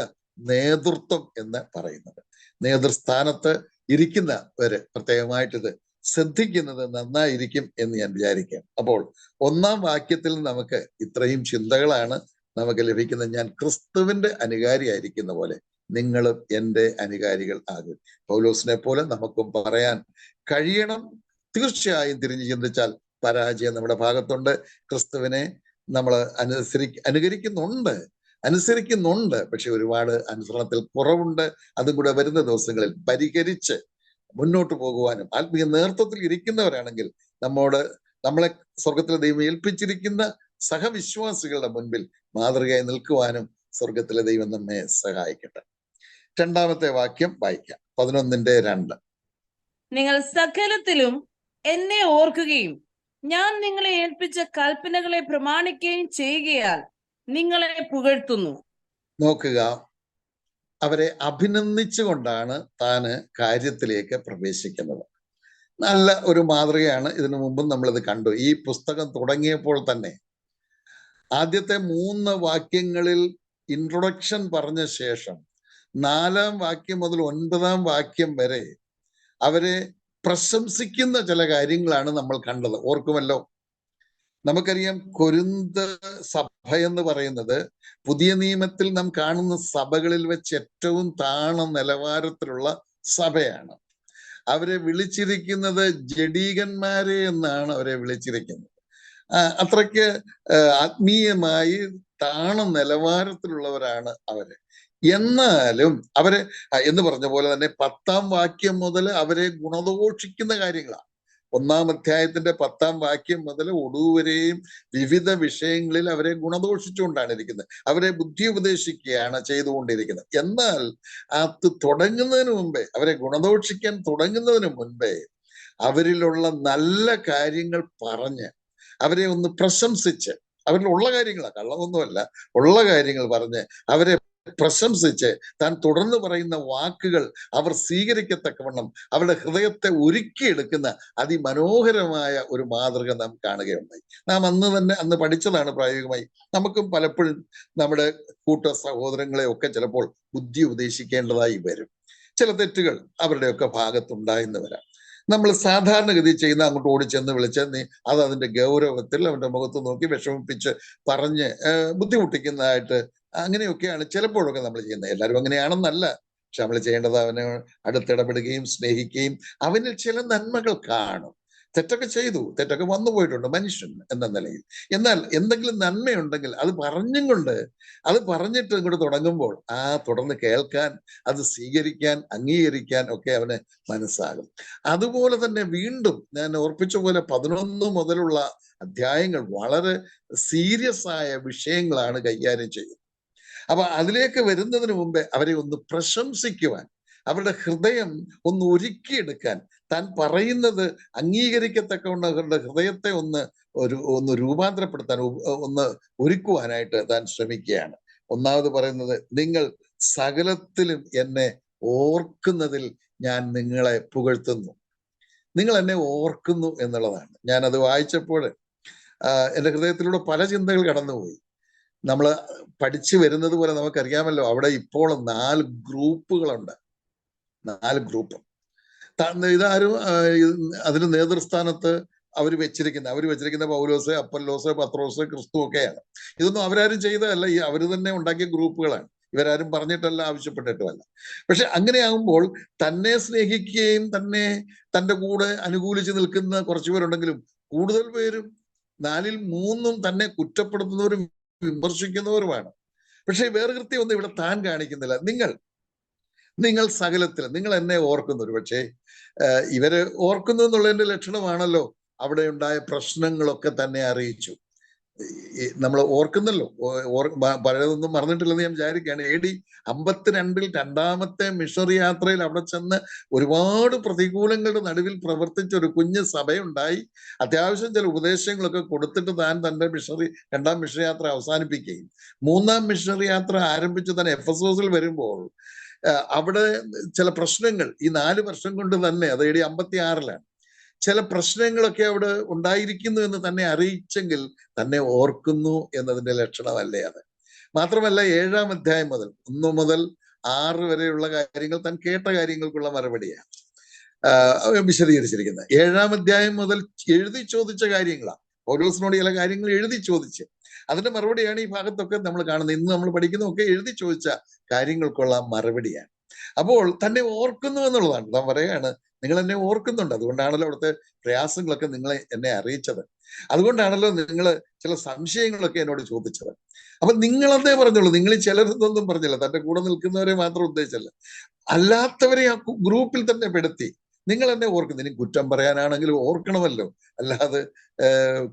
നേതൃത്വം എന്ന് പറയുന്നത്. നേതൃസ്ഥാനത്ത് ഇരിക്കുന്നവര് പ്രത്യേകമായിട്ടിത് ശ്രദ്ധിക്കുന്നത് നന്നായിരിക്കും എന്ന് ഞാൻ വിചാരിക്കാം. അപ്പോൾ 1-ാം വാക്യത്തിൽ നമുക്ക് ഇത്രയും ചിന്തകളാണ് നമുക്ക് ലഭിക്കുന്നത്. ഞാൻ ക്രിസ്തുവിന്റെ അനുകാരിയായിരിക്കുന്ന പോലെ നിങ്ങളും എൻ്റെ അനുകാരികൾ ആകും. പൗലോസിനെ പോലെ നമുക്കും പറയാൻ കഴിയണം. തീർച്ചയായും തിരിഞ്ഞു ചിന്തിച്ചാൽ പരാജയം നമ്മുടെ ഭാഗത്തുണ്ട്. ക്രിസ്തുവിനെ നമ്മൾ അനുസരിക്കുന്നുണ്ട്. പക്ഷെ ഒരുപാട് അനുസരണത്തിൽ കുറവുണ്ട്. അതും കൂടെ വരുന്ന ദിവസങ്ങളിൽ പരിഹരിച്ച് മുന്നോട്ട് പോകുവാനും ആത്മീയ നേതൃത്വത്തിൽ ഇരിക്കുന്നവരാണെങ്കിൽ നമ്മളെ സ്വർഗത്തിലെ ദൈവം ഏൽപ്പിച്ചിരിക്കുന്ന സഹവിശ്വാസികളുടെ മുൻപിൽ മാതൃകയായി നിൽക്കുവാനും സ്വർഗത്തിലെ ദൈവം നമ്മെ സഹായിക്കട്ടെ. രണ്ടാമത്തെ വാക്യം വായിക്കാം. 11:2. നിങ്ങൾ സകലത്തിലും എന്നെ ഓർക്കുകയും ഞാൻ നിങ്ങളെ ഏൽപ്പിച്ച കൽപ്പനകളെ പ്രമാണിക്കുകയും ചെയ്യുകയാൽ നിങ്ങളെ പുകഴ്ത്തുന്നു. നോക്കുക, അവരെ അഭിനന്ദിച്ചുകൊണ്ടാണ് താന് കാര്യത്തിലേക്ക് പ്രവേശിക്കുന്നത്. നല്ല ഒരു മാതൃകയാണ്. ഇതിനു മുമ്പും നമ്മളിത് കണ്ടു. ഈ പുസ്തകം തുടങ്ങിയപ്പോൾ തന്നെ ആദ്യത്തെ 3 വാക്യങ്ങളിൽ ഇൻട്രൊഡക്ഷൻ പറഞ്ഞ ശേഷം 4-ാം വാക്യം മുതൽ 9-ാം വാക്യം വരെ അവരെ പ്രശംസിക്കുന്ന ചില കാര്യങ്ങളാണ് നമ്മൾ കണ്ടത്. ഓർക്കുമല്ലോ, നമുക്കറിയാം കൊരിന്ത് സഭ എന്ന് പറയുന്നത് പുതിയ നിയമത്തിൽ നാം കാണുന്ന സഭകളിൽ വെച്ച് ഏറ്റവും താണ നിലവാരത്തിലുള്ള സഭയാണ്. അവരെ വിളിച്ചിരിക്കുന്നത് ജഡീകന്മാരെ എന്നാണ് അവരെ വിളിച്ചിരിക്കുന്നത്. അത്രയ്ക്ക് ആത്മീയമായി താണ നിലവാരത്തിലുള്ളവരാണ് അവര്. എന്നാലും അവരെ എന്ന് പറഞ്ഞ പോലെ തന്നെ 10-ാം വാക്യം മുതൽ അവരെ ഗുണദോഷിക്കുന്ന കാര്യങ്ങളാണ്. 1-ാം അധ്യായത്തിന്റെ 10-ാം വാക്യം മുതൽ ഒടുവരെയും വിവിധ വിഷയങ്ങളിൽ അവരെ ഗുണദോഷിച്ചുകൊണ്ടാണ് ഇരിക്കുന്നത്. അവരെ ബുദ്ധി ഉപദേശിക്കുകയാണ് ചെയ്തുകൊണ്ടിരിക്കുന്നത്. എന്നാൽ അത് തുടങ്ങുന്നതിന് മുമ്പേ, അവരെ ഗുണദോഷിക്കാൻ തുടങ്ങുന്നതിന് മുൻപേ അവരിലുള്ള നല്ല കാര്യങ്ങൾ പറഞ്ഞ് അവരെ ഒന്ന് പ്രശംസിച്ച്, അവരിലുള്ള കാര്യങ്ങളാണ്, കള്ളമൊന്നുമല്ല, ഉള്ള കാര്യങ്ങൾ പറഞ്ഞ് അവരെ പ്രശംസിച്ച് താൻ തുടർന്ന് പറയുന്ന വാക്കുകൾ അവർ സ്വീകരിക്കത്തക്കവണ്ണം അവരുടെ ഹൃദയത്തെ ഒരുക്കിയെടുക്കുന്ന അതിമനോഹരമായ ഒരു മാതൃക നാം കാണുകയുണ്ടായി. നാം അന്ന് പഠിച്ചതാണ് പ്രായോഗികമായി. നമുക്കും പലപ്പോഴും നമ്മുടെ കൂട്ട സഹോദരങ്ങളെ ഒക്കെ ചിലപ്പോൾ ബുദ്ധി ഉപദേശിക്കേണ്ടതായി വരും. ചില തെറ്റുകൾ അവരുടെയൊക്കെ ഭാഗത്തുണ്ടായെന്ന് വരാം. നമ്മൾ സാധാരണഗതി ചെയ്യുന്ന അങ്ങോട്ട് ഓടിച്ചെന്ന് വിളിച്ച് അത് അതിന്റെ ഗൗരവത്തിൽ അവന്റെ മുഖത്ത് നോക്കി വിഷമിപ്പിച്ച് പറഞ്ഞ് ബുദ്ധിമുട്ടിക്കുന്നതായിട്ട് അങ്ങനെയൊക്കെയാണ് ചിലപ്പോഴൊക്കെ നമ്മൾ ചെയ്യുന്നത്. എല്ലാവരും അങ്ങനെയാണെന്നല്ല. പക്ഷെ നമ്മൾ ചെയ്യേണ്ടത് അവനെ അടുത്തിടപെടുകയും സ്നേഹിക്കുകയും അവനിൽ ചില നന്മകൾ കാണും. തെറ്റൊക്കെ ചെയ്തു, തെറ്റൊക്കെ വന്നു പോയിട്ടുണ്ട് മനുഷ്യൻ എന്ന നിലയിൽ. എന്നാൽ എന്തെങ്കിലും നന്മയുണ്ടെങ്കിൽ അത് പറഞ്ഞിട്ട് ഇങ്ങോട്ട് തുടങ്ങുമ്പോൾ തുടർന്ന് കേൾക്കാൻ, അത് സ്വീകരിക്കാൻ, അംഗീകരിക്കാൻ ഒക്കെ അവന് മനസ്സാകും. അതുപോലെ തന്നെ വീണ്ടും ഞാൻ ഓർപ്പിച്ച പോലെ 11 മുതലുള്ള അധ്യായങ്ങൾ വളരെ സീരിയസ് ആയ വിഷയങ്ങളാണ് കൈകാര്യം ചെയ്യുന്നത്. അപ്പൊ അതിലേക്ക് വരുന്നതിന് മുമ്പേ അവരെ ഒന്ന് പ്രശംസിക്കുവാൻ, അവരുടെ ഹൃദയം ഒന്ന് ഒരുക്കിയെടുക്കാൻ, താൻ പറയുന്നത് അംഗീകരിക്കത്തക്കവണ്ണം അവരുടെ ഹൃദയത്തെ ഒന്ന് രൂപാന്തരപ്പെടുത്താൻ, ഒന്ന് ഒരുക്കുവാനായിട്ട് താൻ ശ്രമിക്കുകയാണ്. ഒന്നാമത് പറയുന്നത്, നിങ്ങൾ സകലത്തിലും എന്നെ ഓർക്കുന്നതിൽ ഞാൻ നിങ്ങളെ പുകഴ്ത്തുന്നു. നിങ്ങൾ എന്നെ ഓർക്കുന്നു എന്നുള്ളതാണ്. ഞാൻ അത് വായിച്ചപ്പോൾ എൻ്റെ ഹൃദയത്തിലൂടെ പല ചിന്തകൾ കടന്നുപോയി. നമ്മൾ പഠിച്ചു വരുന്നത് പോലെ നമുക്കറിയാമല്ലോ, അവിടെ ഇപ്പോൾ 4 ഗ്രൂപ്പുകളുണ്ട്. 4 ഗ്രൂപ്പ്. ഇതാരും അതിന് നേതൃസ്ഥാനത്ത് അവർ വെച്ചിരിക്കുന്ന പൗലോസ്, അപ്പല്ലോസ്, പത്രോസ്, ക്രിസ്തു ഒക്കെയാണ്. ഇതൊന്നും അവരാരും ചെയ്തതല്ല, അവർ തന്നെ ഉണ്ടാക്കിയ ഗ്രൂപ്പുകളാണ്. ഇവരാരും പറഞ്ഞിട്ടല്ല, ആവശ്യപ്പെട്ടിട്ടുമല്ല. പക്ഷെ അങ്ങനെയാകുമ്പോൾ തന്നെ സ്നേഹിക്കുകയും തന്റെ കൂടെ അനുകൂലിച്ച് നിൽക്കുന്ന കുറച്ചു പേരുണ്ടെങ്കിലും കൂടുതൽ പേരും 4-ൽ 3 തന്നെ കുറ്റപ്പെടുത്തുന്നവരും വിമർശിക്കുന്നവരുമാണ്. പക്ഷെ വേർകൃത്യം ഒന്നും ഇവിടെ താൻ കാണിക്കുന്നില്ല. നിങ്ങൾ സകലത്തിലും നിങ്ങൾ എന്നെ ഓർക്കുന്നു. ഒരു പക്ഷേ ഇവര് ഓർക്കുന്നു എന്നുള്ളതിന്റെ ലക്ഷണമാണല്ലോ അവിടെ ഉണ്ടായ പ്രശ്നങ്ങളൊക്കെ തന്നെ അറിയിച്ചു. നമ്മൾ ഓർക്കുന്നല്ലോ, പലതൊന്നും മറന്നിട്ടില്ലെന്ന് ഞാൻ വിചാരിക്കുകയാണ്. AD 52-ൽ 2ാമത്തെ മിഷണറി യാത്രയിൽ അവിടെ ചെന്ന് ഒരുപാട് പ്രതികൂലങ്ങളുടെ നടുവിൽ പ്രവർത്തിച്ച ഒരു കുഞ്ഞ് സഭയുണ്ടായി. അത്യാവശ്യം ചില ഉപദേശങ്ങളൊക്കെ കൊടുത്തിട്ട് തന്റെ 2ാം മിഷണറി യാത്ര അവസാനിപ്പിക്കുകയും 3ാം മിഷണറി യാത്ര ആരംഭിച്ച് തന്നെ എഫെസോസിൽ വരുമ്പോൾ അവിടെ ചില പ്രശ്നങ്ങൾ ഈ 4 വർഷം കൊണ്ട് തന്നെ, അത് AD 56-ലാണ്, ചില പ്രശ്നങ്ങളൊക്കെ അവിടെ ഉണ്ടായിരിക്കുന്നു എന്ന് തന്നെ അറിയിച്ചെങ്കിൽ തന്നെ ഓർക്കുന്നു എന്നതിന്റെ ലക്ഷണമല്ലേ അത്. മാത്രമല്ല 7-ാം അധ്യായം മുതൽ 1 മുതൽ 6 വരെയുള്ള കാര്യങ്ങൾ താൻ കേട്ട കാര്യങ്ങൾക്കുള്ള മറുപടിയാണ് വിശദീകരിച്ചിരിക്കുന്നത്. 7-ാം അധ്യായം മുതൽ എഴുതി ചോദിച്ച കാര്യങ്ങളാണ്. പൗലോസിനോട് ചില കാര്യങ്ങൾ എഴുതി ചോദിച്ച് അതിന്റെ മറുപടിയാണ് ഈ ഭാഗത്തൊക്കെ നമ്മൾ കാണുന്നത്. ഇന്ന് നമ്മൾ പഠിക്കുന്നതൊക്കെ എഴുതി ചോദിച്ച കാര്യങ്ങൾക്കുള്ള മറുപടിയാണ്. അപ്പോൾ തന്നെ ഓർക്കുന്നു എന്നുള്ളതാണ്. താൻ പറയുകയാണ്, നിങ്ങൾ എന്നെ ഓർക്കുന്നുണ്ട്, അതുകൊണ്ടാണല്ലോ അവിടുത്തെ പ്രയാസങ്ങളൊക്കെ നിങ്ങളെ എന്നെ അറിയിച്ചത്, അതുകൊണ്ടാണല്ലോ നിങ്ങൾ ചില സംശയങ്ങളൊക്കെ എന്നോട് ചോദിച്ചത്. അപ്പൊ നിങ്ങളെന്നേ പറഞ്ഞുള്ളൂ, നിങ്ങൾ ചിലരൊന്നും പറഞ്ഞില്ല, തന്റെ കൂടെ നിൽക്കുന്നവരെ മാത്രം ഉദ്ദേശിച്ചല്ല, അല്ലാത്തവരെ ആ ഗ്രൂപ്പിൽ തന്നെ പെടുത്തി. നിങ്ങൾ എന്നെ ഓർക്കുന്നു, ഇനി കുറ്റം പറയാനാണെങ്കിലും ഓർക്കണമല്ലോ, അല്ലാതെ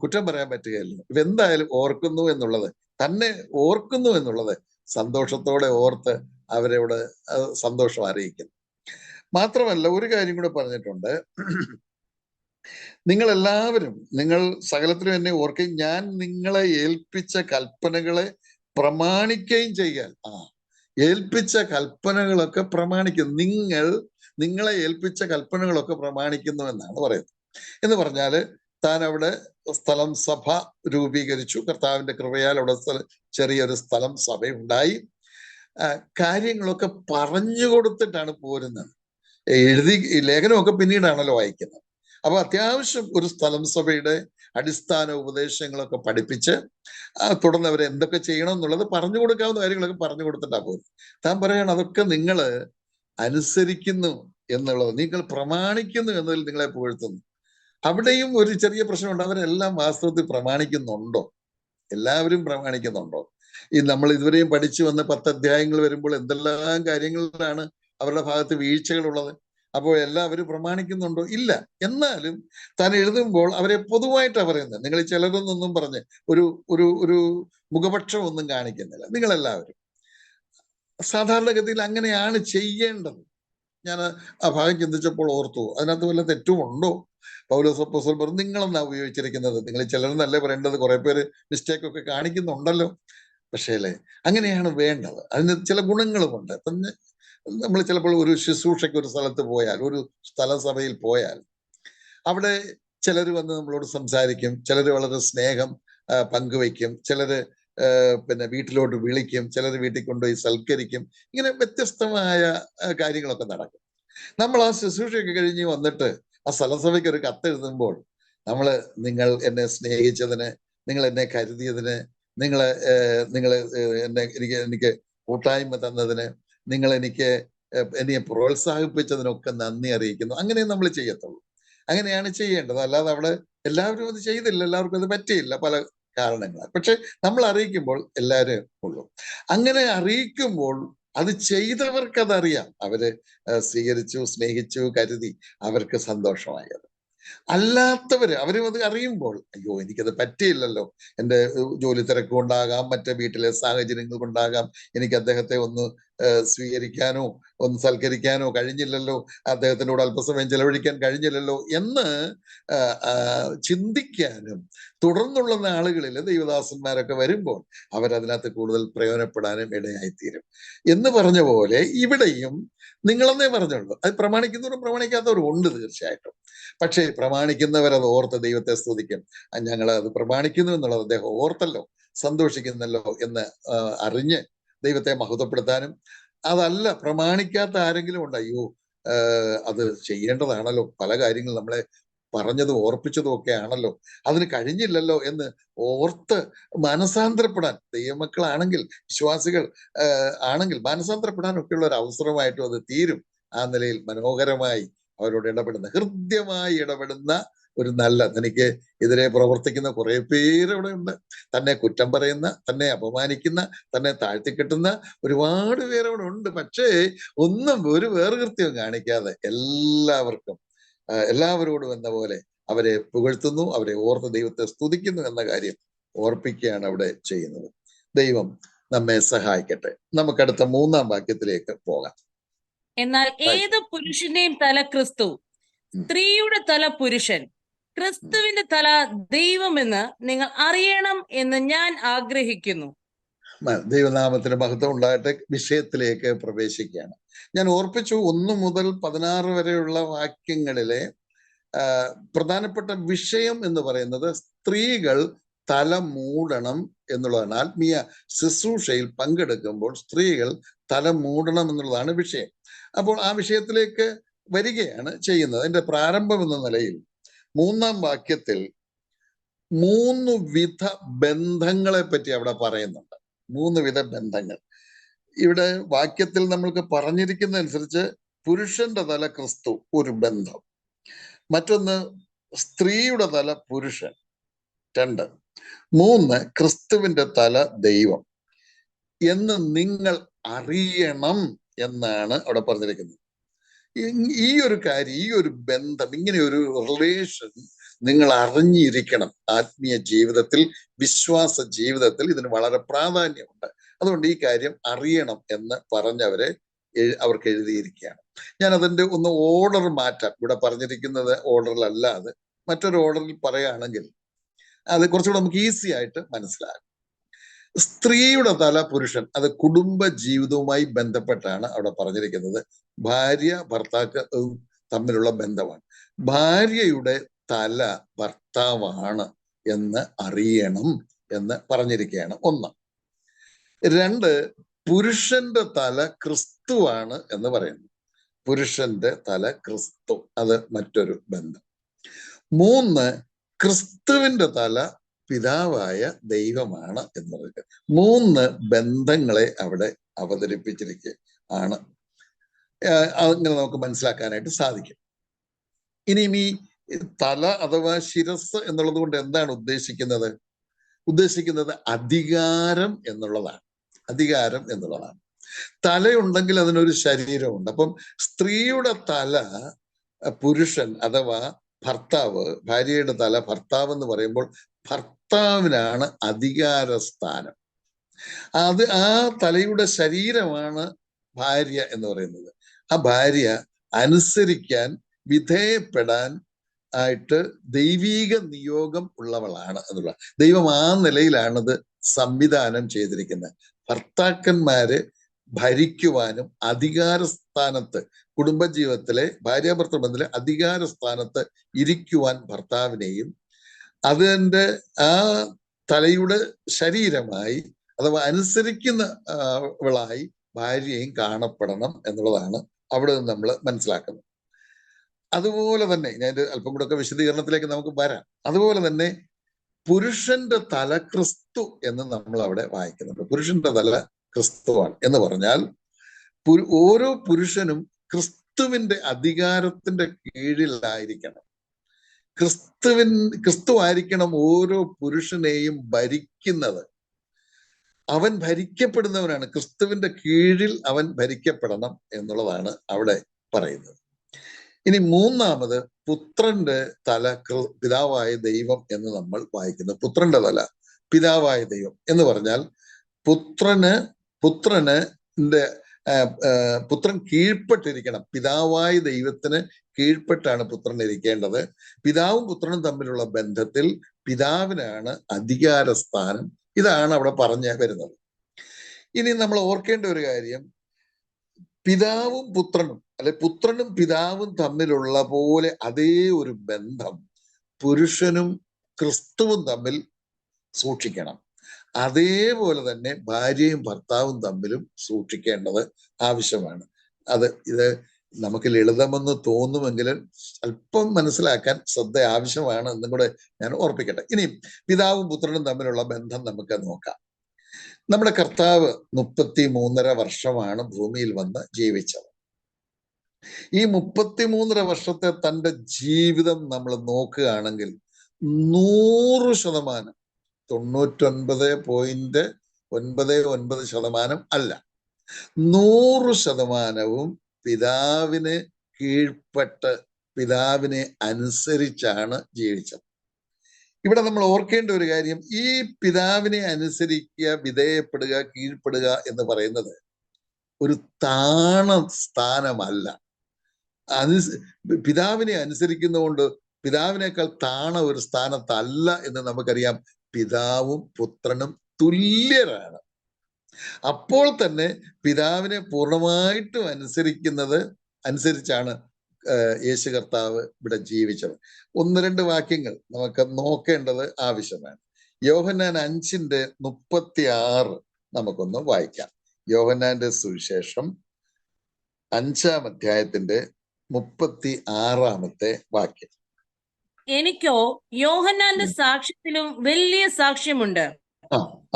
കുറ്റം പറയാൻ പറ്റുകയല്ലോ. ഇതെന്തായാലും ഓർക്കുന്നു എന്നുള്ളത്, തന്നെ ഓർക്കുന്നു എന്നുള്ളത് സന്തോഷത്തോടെ ഓർത്ത് അവരോട് സന്തോഷം അറിയിക്കുന്നു. മാത്രമല്ല ഒരു കാര്യം കൂടെ പറഞ്ഞിട്ടുണ്ട്, നിങ്ങൾ എല്ലാവരും, നിങ്ങൾ സകലത്തിലും എന്നെ ഓർക്കുകയും ഞാൻ നിങ്ങളെ ഏൽപ്പിച്ച കൽപ്പനകളെ പ്രമാണിക്കുകയും ചെയ്യാൻ. ഏൽപ്പിച്ച കൽപ്പനകളൊക്കെ പ്രമാണിക്കും. നിങ്ങളെ ഏൽപ്പിച്ച കൽപ്പനകളൊക്കെ പ്രമാണിക്കുന്നു എന്നാണ് പറയുന്നത്. എന്ന് പറഞ്ഞാല് താൻ അവിടെ സ്ഥലം സഭ രൂപീകരിച്ചു. കർത്താവിന്റെ കൃപയാൽ അവിടെ ചെറിയൊരു സ്ഥലം സഭ ഉണ്ടായി. കാര്യങ്ങളൊക്കെ പറഞ്ഞു കൊടുത്തിട്ടാണ് പോരുന്നത്. ലേഖനമൊക്കെ പിന്നീടാണല്ലോ വായിക്കുന്നത്. അപ്പൊ അത്യാവശ്യം ഒരു സ്ഥലം സഭയുടെ അടിസ്ഥാന ഉപദേശങ്ങളൊക്കെ പഠിപ്പിച്ച് തുടർന്ന് അവരെ എന്തൊക്കെ ചെയ്യണം എന്നുള്ളത് പറഞ്ഞു കൊടുക്കാവുന്ന കാര്യങ്ങളൊക്കെ പറഞ്ഞു കൊടുത്തിട്ടാ പോകുന്നത്. താൻ പറയാണ്, അതൊക്കെ നിങ്ങൾ അനുസരിക്കുന്നു എന്നുള്ളത്, നിങ്ങൾ പ്രമാണിക്കുന്നു എന്നതിൽ നിങ്ങളെ പുകഴ്ത്തുന്നു. അവിടെയും ഒരു ചെറിയ പ്രശ്നമുണ്ട്. അവരെല്ലാം വാസ്തവത്തിൽ പ്രമാണിക്കുന്നുണ്ടോ? എല്ലാവരും പ്രമാണിക്കുന്നുണ്ടോ? നമ്മൾ ഇതുവരെയും പഠിച്ചു വന്ന 10 അധ്യായങ്ങൾ വരുമ്പോൾ എന്തെല്ലാം കാര്യങ്ങളിലാണ് അവരുടെ ഭാഗത്ത് വീഴ്ചകളുള്ളത്. അപ്പോൾ എല്ലാവരും പ്രമാണിക്കുന്നുണ്ടോ? ഇല്ല. എന്നാലും താൻ എഴുതുമ്പോൾ അവരെ പൊതുവായിട്ടാണ് പറയുന്നത്. നിങ്ങൾ ചിലരൊന്നും പറഞ്ഞ് ഒരു ഒരു ഒരു മുഖപക്ഷം ഒന്നും കാണിക്കുന്നില്ല. നിങ്ങളെല്ലാവരും സാധാരണഗതിയിൽ അങ്ങനെയാണ് ചെയ്യേണ്ടത്. ഞാൻ ആ ഭാഗം ചിന്തിച്ചപ്പോൾ ഓർത്തു, അതിനകത്ത് വല്ല തെറ്റുമുണ്ടോ? പൗലോസ് അപ്പോസ്തലൻ പറഞ്ഞു, നിങ്ങളെന്നാ ഉപയോഗിച്ചിരിക്കുന്നത്, നിങ്ങൾ ചിലരെന്നല്ലേ പറയേണ്ടത്, കുറെ പേര് മിസ്റ്റേക്ക് ഒക്കെ കാണിക്കുന്നുണ്ടല്ലോ. പക്ഷേ അല്ലേ, അങ്ങനെയാണ് വേണ്ടത്. അതിന് ചില ഗുണങ്ങളുമുണ്ട്. തന്നെ നമ്മൾ ചിലപ്പോൾ ഒരു ശുശ്രൂഷയ്ക്ക് ഒരു സ്ഥലത്ത് പോയാൽ, ഒരു സ്ഥലസഭയിൽ പോയാൽ, അവിടെ ചിലർ വന്ന് നമ്മളോട് സംസാരിക്കും, ചിലർ വളരെ സ്നേഹം പങ്കുവയ്ക്കും, ചിലര് പിന്നെ വീട്ടിലോട്ട് വിളിക്കും, ചിലർ വീട്ടിൽ കൊണ്ടുപോയി സൽക്കരിക്കും. ഇങ്ങനെ വ്യത്യസ്തമായ കാര്യങ്ങളൊക്കെ നടക്കും. നമ്മൾ ആ ശുശ്രൂഷയൊക്കെ കഴിഞ്ഞ് വന്നിട്ട് ആ സ്ഥലസഭയ്ക്ക് ഒരു കത്തെഴുതുമ്പോൾ നിങ്ങൾ എന്നെ സ്നേഹിച്ചതിന്, നിങ്ങൾ എന്നെ കരുതിയതിന്, നിങ്ങൾ എനിക്ക് കൂട്ടായ്മ തന്നതിന്, നിങ്ങൾ എന്നെ പ്രോത്സാഹിപ്പിച്ചതിനൊക്കെ നന്ദി അറിയിക്കുന്നു. അങ്ങനെ നമ്മൾ ചെയ്യത്തുള്ളൂ. അങ്ങനെയാണ് ചെയ്യേണ്ടത്. അല്ലാതെ അവിടെ എല്ലാവരും അത് ചെയ്തില്ല, എല്ലാവർക്കും അത് പറ്റിയില്ല, പല കാരണങ്ങളാൽ. പക്ഷെ നമ്മൾ അറിയിക്കുമ്പോൾ എല്ലാവരും ഉള്ളൂ. അങ്ങനെ അറിയിക്കുമ്പോൾ അത് ചെയ്തവർക്ക് അതറിയാം. അവര് സ്വീകരിച്ചു, സ്നേഹിച്ചു, കരുതി, അവർക്ക് സന്തോഷമായത്. അല്ലാത്തവര് അവരും അത് അറിയുമ്പോൾ, അയ്യോ എനിക്കത് പറ്റിയില്ലല്ലോ, എൻ്റെ ജോലി തിരക്ക് കൊണ്ടാകാം, മറ്റേ വീട്ടിലെ സാഹചര്യങ്ങൾ കൊണ്ടാകാം, എനിക്ക് അദ്ദേഹത്തെ ഒന്ന് സ്വീകരിക്കാനോ ഒന്ന് സൽക്കരിക്കാനോ കഴിഞ്ഞില്ലല്ലോ, അദ്ദേഹത്തിനോട് അല്പസമയം ചെലവഴിക്കാൻ കഴിഞ്ഞില്ലല്ലോ എന്ന് ചിന്തിക്കാനും തുടർന്നുള്ള നാളുകളിൽ ദൈവദാസന്മാരൊക്കെ വരുമ്പോൾ അവരതിനകത്ത് കൂടുതൽ പ്രയോജനപ്പെടാനും ഇടയായിത്തീരും എന്ന് പറഞ്ഞ പോലെ ഇവിടെയും നിങ്ങളെന്നേ പറഞ്ഞുള്ളൂ. അത് പ്രമാണിക്കുന്നവരും പ്രമാണിക്കാത്തവരും ഉണ്ട് തീർച്ചയായിട്ടും. പക്ഷേ പ്രമാണിക്കുന്നവരത് ഓർത്ത് ദൈവത്തെ സ്തുതിക്കും. ഞങ്ങൾ അത് പ്രമാണിക്കുന്നു എന്നുള്ളത് അദ്ദേഹം ഓർത്തല്ലോ, സന്തോഷിക്കുന്നല്ലോ എന്ന് അറിഞ്ഞ് ദൈവത്തെ മഹത്വപ്പെടുത്താനും, അതല്ല പ്രമാണിക്കാത്ത ആരെങ്കിലും ഉണ്ട്, അയ്യോ അത് ചെയ്യേണ്ടതാണല്ലോ, പല കാര്യങ്ങൾ നമ്മളെ പറഞ്ഞതും ഓർപ്പിച്ചതും ഒക്കെ ആണല്ലോ, അതിന് കഴിഞ്ഞില്ലല്ലോ എന്ന് ഓർത്ത് മാനസാന്തരപ്പെടാൻ, ദൈവമക്കളാണെങ്കിൽ, വിശ്വാസികൾ ആണെങ്കിൽ മാനസാന്തരപ്പെടാനൊക്കെയുള്ള ഒരു അവസരമായിട്ടും അത് തീരും. ആ നിലയിൽ മനോഹരമായി അവരോട് ഇടപെടുന്ന, ഹൃദ്യമായി ഇടപെടുന്ന ഒരു നല്ല, തനിക്ക് എതിരെ പ്രവർത്തിക്കുന്ന കുറെ പേര് അവിടെ ഉണ്ട്. തന്നെ കുറ്റം പറയുന്ന, തന്നെ അപമാനിക്കുന്ന, തന്നെ താഴ്ത്തിക്കെട്ടുന്ന ഒരുപാട് പേരവിടെ ഉണ്ട്. പക്ഷേ ഒന്നും ഒരു വേർകൃത്യവും കാണിക്കാതെ എല്ലാവരോടും എന്ന പോലെ അവരെ പുകഴ്ത്തുന്നു, അവരെ ഓർത്ത് ദൈവത്തെ സ്തുതിക്കുന്നു എന്ന കാര്യം ഓർപ്പിക്കുകയാണ് അവിടെ ചെയ്യുന്നത്. ദൈവം നമ്മെ സഹായിക്കട്ടെ. നമുക്കടുത്ത 3-ാം വാക്യത്തിലേക്ക് പോകാം. എന്നാൽ ഏത് പുരുഷന്റെയും തല ക്രിസ്തു, സ്ത്രീയുടെ തല പുരുഷൻ, ക്രിസ്തുവിന്റെ തല ദൈവമെന്ന് നിങ്ങൾ അറിയണം എന്ന് ഞാൻ ആഗ്രഹിക്കുന്നു. ദൈവനാമത്തിന് മഹത്വം ഉണ്ടായിട്ട് വിഷയത്തിലേക്ക് പ്രവേശിക്കുകയാണ്. ഞാൻ ഓർപ്പിച്ചു 1 മുതൽ 16 വരെയുള്ള വാക്യങ്ങളിലെ പ്രധാനപ്പെട്ട വിഷയം എന്ന് പറയുന്നത് സ്ത്രീകൾ തല മൂടണം എന്നുള്ളതാണ്. ആത്മീയ ശുശ്രൂഷയിൽ പങ്കെടുക്കുമ്പോൾ സ്ത്രീകൾ തല മൂടണം എന്നുള്ളതാണ് വിഷയം. അപ്പോൾ ആ വിഷയത്തിലേക്ക് വരികയാണ് ചെയ്യുന്നത്. അതിന്റെ പ്രാരംഭം എന്ന നിലയിൽ 3-ാം വാക്യത്തിൽ 3 വിധ ബന്ധങ്ങളെ പറ്റി അവിടെ പറയുന്നുണ്ട്. 3 വിധ ബന്ധങ്ങൾ. ഇവിടെ വാക്യത്തിൽ നമ്മൾക്ക് പറഞ്ഞിരിക്കുന്ന അനുസരിച്ച് പുരുഷന്റെ തല ക്രിസ്തു, ഒരു ബന്ധം. മറ്റൊന്ന് സ്ത്രീയുടെ തല പുരുഷൻ, 2. 3 ക്രിസ്തുവിന്റെ തല ദൈവം എന്ന് നിങ്ങൾ അറിയണം എന്നാണ് അവിടെ പറഞ്ഞിരിക്കുന്നത്. ഈ ഒരു കാര്യം, ഈ ഒരു ബന്ധം, ഇങ്ങനെ ഒരു റിലേഷൻ നിങ്ങൾ അറിഞ്ഞിരിക്കണം. ആത്മീയ ജീവിതത്തിൽ, വിശ്വാസ ജീവിതത്തിൽ ഇതിന് വളരെ പ്രാധാന്യമുണ്ട്. അതുകൊണ്ട് ഈ കാര്യം അറിയണം എന്ന് പറഞ്ഞവരെ അവർക്ക് എഴുതിയിരിക്കുകയാണ്. ഞാൻ അതിന്റെ ഒന്ന് ഓർഡർ മാറ്റാം. ഇവിടെ പറഞ്ഞിരിക്കുന്നത് ഓർഡറിലല്ലാതെ മറ്റൊരു ഓർഡറിൽ പറയുകയാണെങ്കിൽ അത് കുറച്ചുകൂടെ നമുക്ക് ഈസി ആയിട്ട് മനസ്സിലാകും. സ്ത്രീയുടെ തല പുരുഷൻ, അത് കുടുംബ ജീവിതവുമായി ബന്ധപ്പെട്ടാണ് അവിടെ പറഞ്ഞിരിക്കുന്നത്. ഭാര്യ ഭർത്താക്കൾ തമ്മിലുള്ള ബന്ധമാണ്. ഭാര്യയുടെ തല ഭർത്താവാണ് എന്ന് അറിയണം എന്ന് പറഞ്ഞിരിക്കുകയാണ്, 1. 2, പുരുഷന്റെ തല ക്രിസ്തുവാണ് എന്ന് പറയുന്നു. പുരുഷന്റെ തല ക്രിസ്തു, അത് മറ്റൊരു ബന്ധം. 3, ക്രിസ്തുവിന്റെ തല പിതാവായ ദൈവമാണ് എന്ന് പറയുന്നത്. 3 ബന്ധങ്ങളെ അവിടെ അവതരിപ്പിച്ചിരിക്കുകയാണ്. അങ്ങനെ നമുക്ക് മനസ്സിലാക്കാനായിട്ട് സാധിക്കും. ഇനിയും ഈ തല അഥവാ ശിരസ് എന്നുള്ളത് കൊണ്ട് എന്താണ് ഉദ്ദേശിക്കുന്നത്? ഉദ്ദേശിക്കുന്നത് അധികാരം എന്നുള്ളതാണ്. അധികാരം എന്നുള്ളതാണ്. തലയുണ്ടെങ്കിൽ അതിനൊരു ശരീരമുണ്ട്. അപ്പം സ്ത്രീയുടെ തല പുരുഷൻ അഥവാ ഭർത്താവ്, ഭാര്യയുടെ തല ഭർത്താവ് എന്ന് പറയുമ്പോൾ ഭർത്താവിനാണ് അധികാര സ്ഥാനം. അത് ആ തലയുടെ ശരീരമാണ് ഭാര്യ എന്ന് പറയുന്നത്. ആ ഭാര്യ അനുസരിക്കാൻ, വിധേയപ്പെടാൻ ആയിട്ട് ദൈവീക നിയോഗം ഉള്ളവളാണ് എന്നുള്ള ദൈവം ആ നിലയിലാണത് സംവിധാനം ചെയ്തിരിക്കുന്നത്. ഭർത്താക്കന്മാരെ ഭരിക്കുവാനും അധികാര സ്ഥാനത്ത്, കുടുംബജീവിതത്തിലെ ഭാര്യാഭർത്തൃ ബന്ധത്തിലെ അധികാര സ്ഥാനത്ത് ഇരിക്കുവാൻ ഭർത്താവിനെയും അതിൻ്റെ ആ തലയുടെ ശരീരമായി അഥവാ അനുസരിക്കുന്നവളായി ഭാര്യയും കാണപ്പെടണം എന്നുള്ളതാണ് അവിടെ നിന്ന് നമ്മൾ മനസ്സിലാക്കുന്നത്. അതുപോലെ തന്നെ ഞാൻ അല്പം കൂടെ ഒക്കെ വിശദീകരണത്തിലേക്ക് നമുക്ക് വരാം. അതുപോലെ തന്നെ പുരുഷന്റെ തല ക്രിസ്തു എന്ന് നമ്മൾ അവിടെ വായിക്കുന്നുണ്ട്. പുരുഷന്റെ തല ക്രിസ്തുവാണ് എന്ന് പറഞ്ഞാൽ ഓരോ പുരുഷനും ക്രിസ്തുവിന്റെ അധികാരത്തിന്റെ കീഴിലായിരിക്കണം. ക്രിസ്തു ആയിരിക്കണം ഓരോ പുരുഷനെയും ഭരിക്കുന്നത്. അവൻ ഭരിക്കപ്പെടുന്നവനാണ്. ക്രിസ്തുവിന്റെ കീഴിൽ അവൻ ഭരിക്കപ്പെടണം എന്നുള്ളതാണ് അവിടെ പറയുന്നത്. ഇനി 3 പുത്രന്റെ തല പിതാവായ ദൈവം എന്ന് നമ്മൾ വായിക്കുന്നു. പുത്രന്റെ തല പിതാവായ ദൈവം എന്ന് പറഞ്ഞാൽ പുത്രൻ കീഴ്പ്പെട്ടിരിക്കണം. പിതാവായ ദൈവത്തിന് കീഴ്പ്പെട്ടാണ് പുത്രൻ ഇരിക്കേണ്ടത്. പിതാവും പുത്രനും തമ്മിലുള്ള ബന്ധത്തിൽ പിതാവിനാണ് അധികാര സ്ഥാനം. ഇതാണ് അവിടെ പറഞ്ഞു വരുന്നത്. ഇനി നമ്മൾ ഓർക്കേണ്ട ഒരു കാര്യം, പിതാവും പുത്രനും പുത്രനും പിതാവും തമ്മിലുള്ള പോലെ അതേ ഒരു ബന്ധം പുരുഷനും ക്രിസ്തുവും തമ്മിൽ സൂക്ഷിക്കണം. അതേപോലെ തന്നെ ഭാര്യയും ഭർത്താവും തമ്മിലും സൂക്ഷിക്കേണ്ടത് ആവശ്യമാണ്. ഇത് നമുക്ക് ലളിതമെന്ന് തോന്നുമെങ്കിലും അല്പം മനസ്സിലാക്കാൻ ശ്രദ്ധ ആവശ്യമാണ് എന്നും കൂടെ ഞാൻ ഓർപ്പിക്കട്ടെ. ഇനി പിതാവും പുത്രനും തമ്മിലുള്ള ബന്ധം നമുക്ക് നോക്കാം. നമ്മുടെ കർത്താവ് 33.5 വർഷമാണ് ഭൂമിയിൽ വന്ന് ജീവിച്ചത്. ഈ 33.5 വർഷത്തെ തൻ്റെ ജീവിതം നമ്മൾ നോക്കുകയാണെങ്കിൽ 100%, 99.99% അല്ല, 100% പിതാവിന് കീഴ്പ്പെട്ട് പിതാവിനെ അനുസരിച്ചാണ് ജീവിച്ചത്. ഇവിടെ നമ്മൾ ഓർക്കേണ്ട ഒരു കാര്യം, ഈ പിതാവിനെ അനുസരിക്കുക, വിധേയപ്പെടുക, കീഴ്പ്പെടുക എന്ന് പറയുന്നത് ഒരു താണ സ്ഥാനമല്ല. പിതാവിനെ അനുസരിക്കുന്നതുകൊണ്ട് പിതാവിനേക്കാൾ താണ ഒരു സ്ഥാനത്തല്ല എന്ന് നമുക്കറിയാം. പിതാവും പുത്രനും തുല്യരാണ്. അപ്പോൾ തന്നെ പിതാവിനെ പൂർണ്ണമായിട്ടും അനുസരിച്ചാണ് യേശു കർത്താവ് ഇവിടെ ജീവിച്ചത്. 1-2 വാക്യങ്ങൾ നമുക്ക് നോക്കേണ്ടത് ആവശ്യമാണ്. യോഹന്നാൻ 5:36 നമുക്കൊന്ന് വായിക്കാം. യോഹന്നാന്റെ സുവിശേഷം 5-ാം അധ്യായത്തിന്റെ 36-ാമത്തെ വാക്യം. എനിക്കോ യോഹന്നാന്റെ സാക്ഷ്യത്തിലും വലിയ സാക്ഷ്യമുണ്ട്.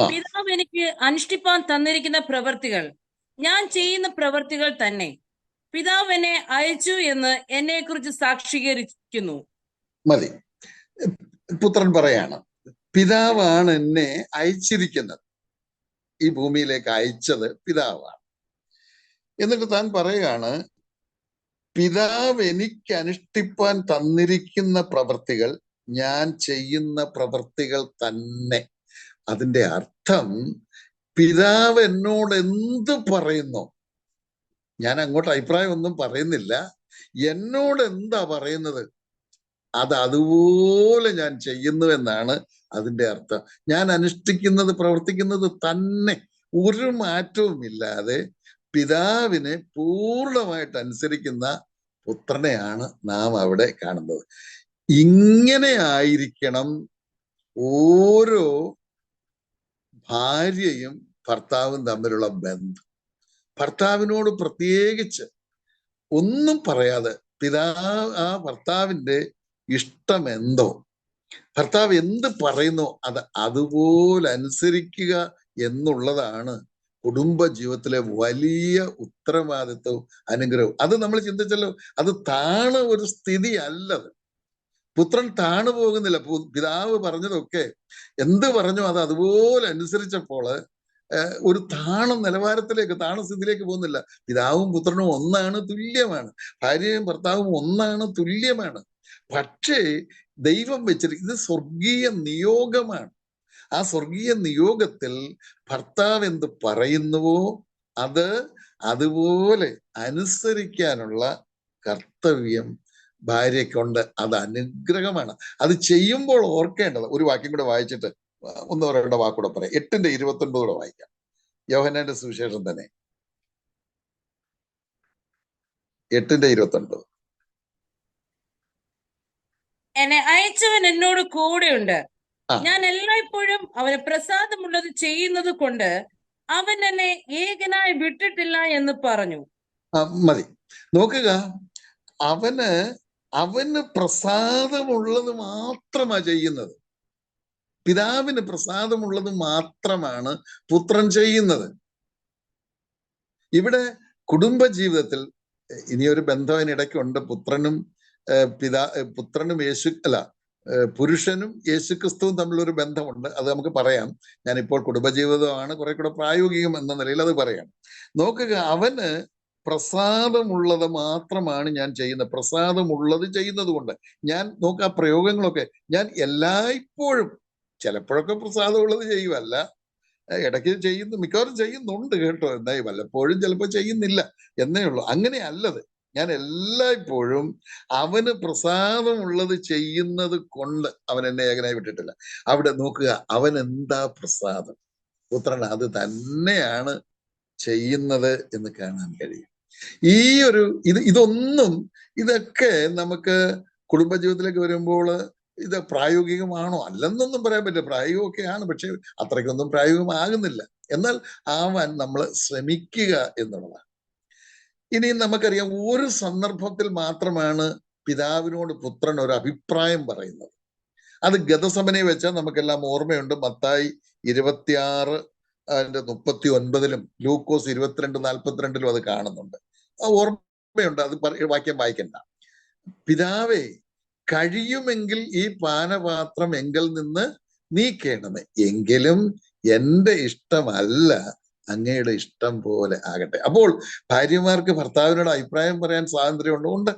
പിതാവ് എനിക്ക് അനുഷ്ഠിപ്പാൻ തന്നിരിക്കുന്ന പ്രവൃത്തികൾ ഞാൻ ചെയ്യുന്ന പ്രവൃത്തികൾ തന്നെ പിതാവ് എന്നെ അയച്ചു എന്ന് എന്നെക്കുറിച്ച് സാക്ഷീകരിക്കുന്നു. മതി. പുത്രൻ പറയാണ്, പിതാവാണ് എന്നെ അയച്ചിരിക്കുന്നത്, ഈ ഭൂമിയിലേക്ക് അയച്ചത് പിതാവാണ്. എന്നിട്ട് താൻ പറയുകയാണ്, പിതാവ് എനിക്ക് അനുഷ്ഠിപ്പാൻ തന്നിരിക്കുന്ന പ്രവൃത്തികൾ ഞാൻ ചെയ്യുന്ന പ്രവൃത്തികൾ തന്നെ. അതിന്റെ അർത്ഥം, പിതാവ് എന്നോട് എന്ത് പറയുന്നു, ഞാൻ അങ്ങോട്ട് അഭിപ്രായം ഒന്നും പറയുന്നില്ല, എന്നോട് എന്താ പറയുന്നത് അത് അതുപോലെ ഞാൻ ചെയ്യുന്നു എന്നാണ് അതിന്റെ അർത്ഥം. ഞാൻ അനുഷ്ഠിക്കുന്നത് പ്രവർത്തിക്കുന്നത് തന്നെ ഒരു മാറ്റവും ഇല്ലാതെ പിതാവിനെ പൂർണ്ണമായിട്ട് അനുസരിക്കുന്ന പുത്രനെയാണ് നാം അവിടെ കാണുന്നത്. ഇങ്ങനെ ആയിരിക്കണം ഓരോ ഭാര്യയും ഭർത്താവും തമ്മിലുള്ള ബന്ധം. ഭർത്താവിനോട് പ്രത്യേകിച്ച് ഒന്നും പറയാതെ ആ ഭർത്താവിന്റെ ഇഷ്ടം എന്തോ, ഭർത്താവ് എന്ത് പറയുന്നോ അത് അതുപോലെ അനുസരിക്കുക എന്നുള്ളതാണ് കുടുംബ ജീവിതത്തിലെ വലിയ ഉത്തരവാദിത്വവും അനുഗ്രഹവും. അത് നമ്മൾ ചിന്തിച്ചല്ലോ, അത് താണ ഒരു സ്ഥിതി അല്ലത്. പുത്രൻ താണു പോകുന്നില്ല. പിതാവ് പറഞ്ഞതൊക്കെ എന്ത് പറഞ്ഞോ അത് അതുപോലെ അനുസരിച്ചപ്പോൾ ഒരു താണ നിലവാരത്തിലേക്ക്, താണ സ്ഥിതിയിലേക്ക് പോകുന്നില്ല. പിതാവും പുത്രനും ഒന്നാണ്, തുല്യമാണ്. ഭാര്യയും ഭർത്താവും ഒന്നാണ്, തുല്യമാണ്. പക്ഷേ ദൈവം വെച്ചിരിക്കുന്നത് ഇത് സ്വർഗീയ നിയോഗമാണ്. ആ സ്വർഗീയ നിയോഗത്തിൽ ഭർത്താവ് എന്ത് പറയുന്നുവോ അത് അതുപോലെ അനുസരിക്കാനുള്ള കർത്തവ്യം ഭാര്യയ്ക്കുണ്ട്. അത് അനുഗ്രഹമാണ്. അത് ചെയ്യുമ്പോൾ ഓർക്കേണ്ടത് ഒരു വാക്യം കൂടെ വായിച്ചിട്ട് ഒന്നോ രണ്ടോ വാക്കൂടെ പറയാം. 8:29 കൂടെ വായിക്കാം. യോഹന്നാന്റെ സുവിശേഷം തന്നെ 8:29. എന്നെ അയച്ചവൻ എന്നോട് കൂടെയുണ്ട്. ഞാൻ എല്ലായ്പ്പോഴും അവന് പ്രസാദമുള്ളത് ചെയ്യുന്നത് കൊണ്ട് അവൻ എന്നെ ഏകനായി വിട്ടിട്ടില്ല എന്ന് പറഞ്ഞു. മതി. നോക്കുക, അവന് പ്രസാദമുള്ളത് മാത്രമാ ചെയ്യുന്നത്. പിതാവിന് പ്രസാദമുള്ളത് മാത്രമാണ് പുത്രൻ ചെയ്യുന്നത്. ഇവിടെ കുടുംബ ജീവിതത്തിൽ ഇനിയൊരു ബന്ധം അതിനിടയ്ക്കുണ്ട്. പുത്രനും പുരുഷനും യേശുക്രിസ്തുവും തമ്മിലൊരു ബന്ധമുണ്ട്. അത് നമുക്ക് പറയാം. ഞാനിപ്പോൾ കുടുംബജീവിതമാണ് കുറെ കൂടെ പ്രായോഗികം എന്ന നിലയിൽ അത് പറയാം. നോക്കുക, അവന് പ്രസാദമുള്ളത് മാത്രമാണ് ഞാൻ ചെയ്യുന്നത്. പ്രസാദമുള്ളത് ചെയ്യുന്നത് കൊണ്ട് ഞാൻ നോക്കുക, ആ പ്രയോഗങ്ങളൊക്കെ ഞാൻ എല്ലായ്പ്പോഴും, ചിലപ്പോഴൊക്കെ പ്രസാദമുള്ളത് ചെയ്യുമല്ല, ഇടയ്ക്ക് ചെയ്യുന്നു, മിക്കവാറും ചെയ്യുന്നുണ്ട് കേട്ടോ, എന്തായി വല്ലപ്പോഴും ചിലപ്പോൾ ചെയ്യുന്നില്ല എന്നേ ഉള്ളൂ. അങ്ങനെ അല്ലത്. ഞാൻ എല്ലായ്പ്പോഴും അവന് പ്രസാദമുള്ളത് ചെയ്യുന്നത് കൊണ്ട് അവൻ എന്നെ ഏകനായി വിട്ടിട്ടില്ല. അവിടെ നോക്കുക, അവൻ എന്താ പ്രസാദം, പുത്രൻ അത് തന്നെയാണ് ചെയ്യുന്നത് എന്ന് കാണാൻ കഴിയും. ഈ ഒരു ഇതൊക്കെ നമുക്ക് കുടുംബജീവിതത്തിലേക്ക് വരുമ്പോൾ ഇത് പ്രായോഗികമാണോ അല്ലെന്നൊന്നും പറയാൻ പറ്റില്ല. പ്രായോഗികമൊക്കെയാണ്, പക്ഷെ അത്രയ്ക്കൊന്നും പ്രായോഗികമാകുന്നില്ല. എന്നാൽ ആവാൻ നമ്മൾ ശ്രമിക്കുക എന്നുള്ളതാണ്. ഇനി നമുക്കറിയാം, ഒരു സന്ദർഭത്തിൽ മാത്രമാണ് പിതാവിനോട് പുത്രൻ ഒരു അഭിപ്രായം പറയുന്നത്. അത് ഗതസമനെ വെച്ചാൽ നമുക്കെല്ലാം ഓർമ്മയുണ്ട്. മത്തായി 26:39 ലൂക്കോസ് 22:42 അത് കാണുന്നുണ്ട്. ആ ഓർമ്മയുണ്ട്. അത് വാക്യം വായിക്കണ്ട. പിതാവേ, കഴിയുമെങ്കിൽ ഈ പാനപാത്രം എങ്കിൽ നിന്ന് നീക്കേണമേ, എങ്കിലും എന്റെ ഇഷ്ടമല്ല അങ്ങയുടെ ഇഷ്ടം പോലെ ആകട്ടെ. അപ്പോൾ ഭാര്യമാർക്ക് ഭർത്താവിനോട് അഭിപ്രായം പറയാൻ സ്വാതന്ത്ര്യമുണ്ടോ? ഉണ്ട്.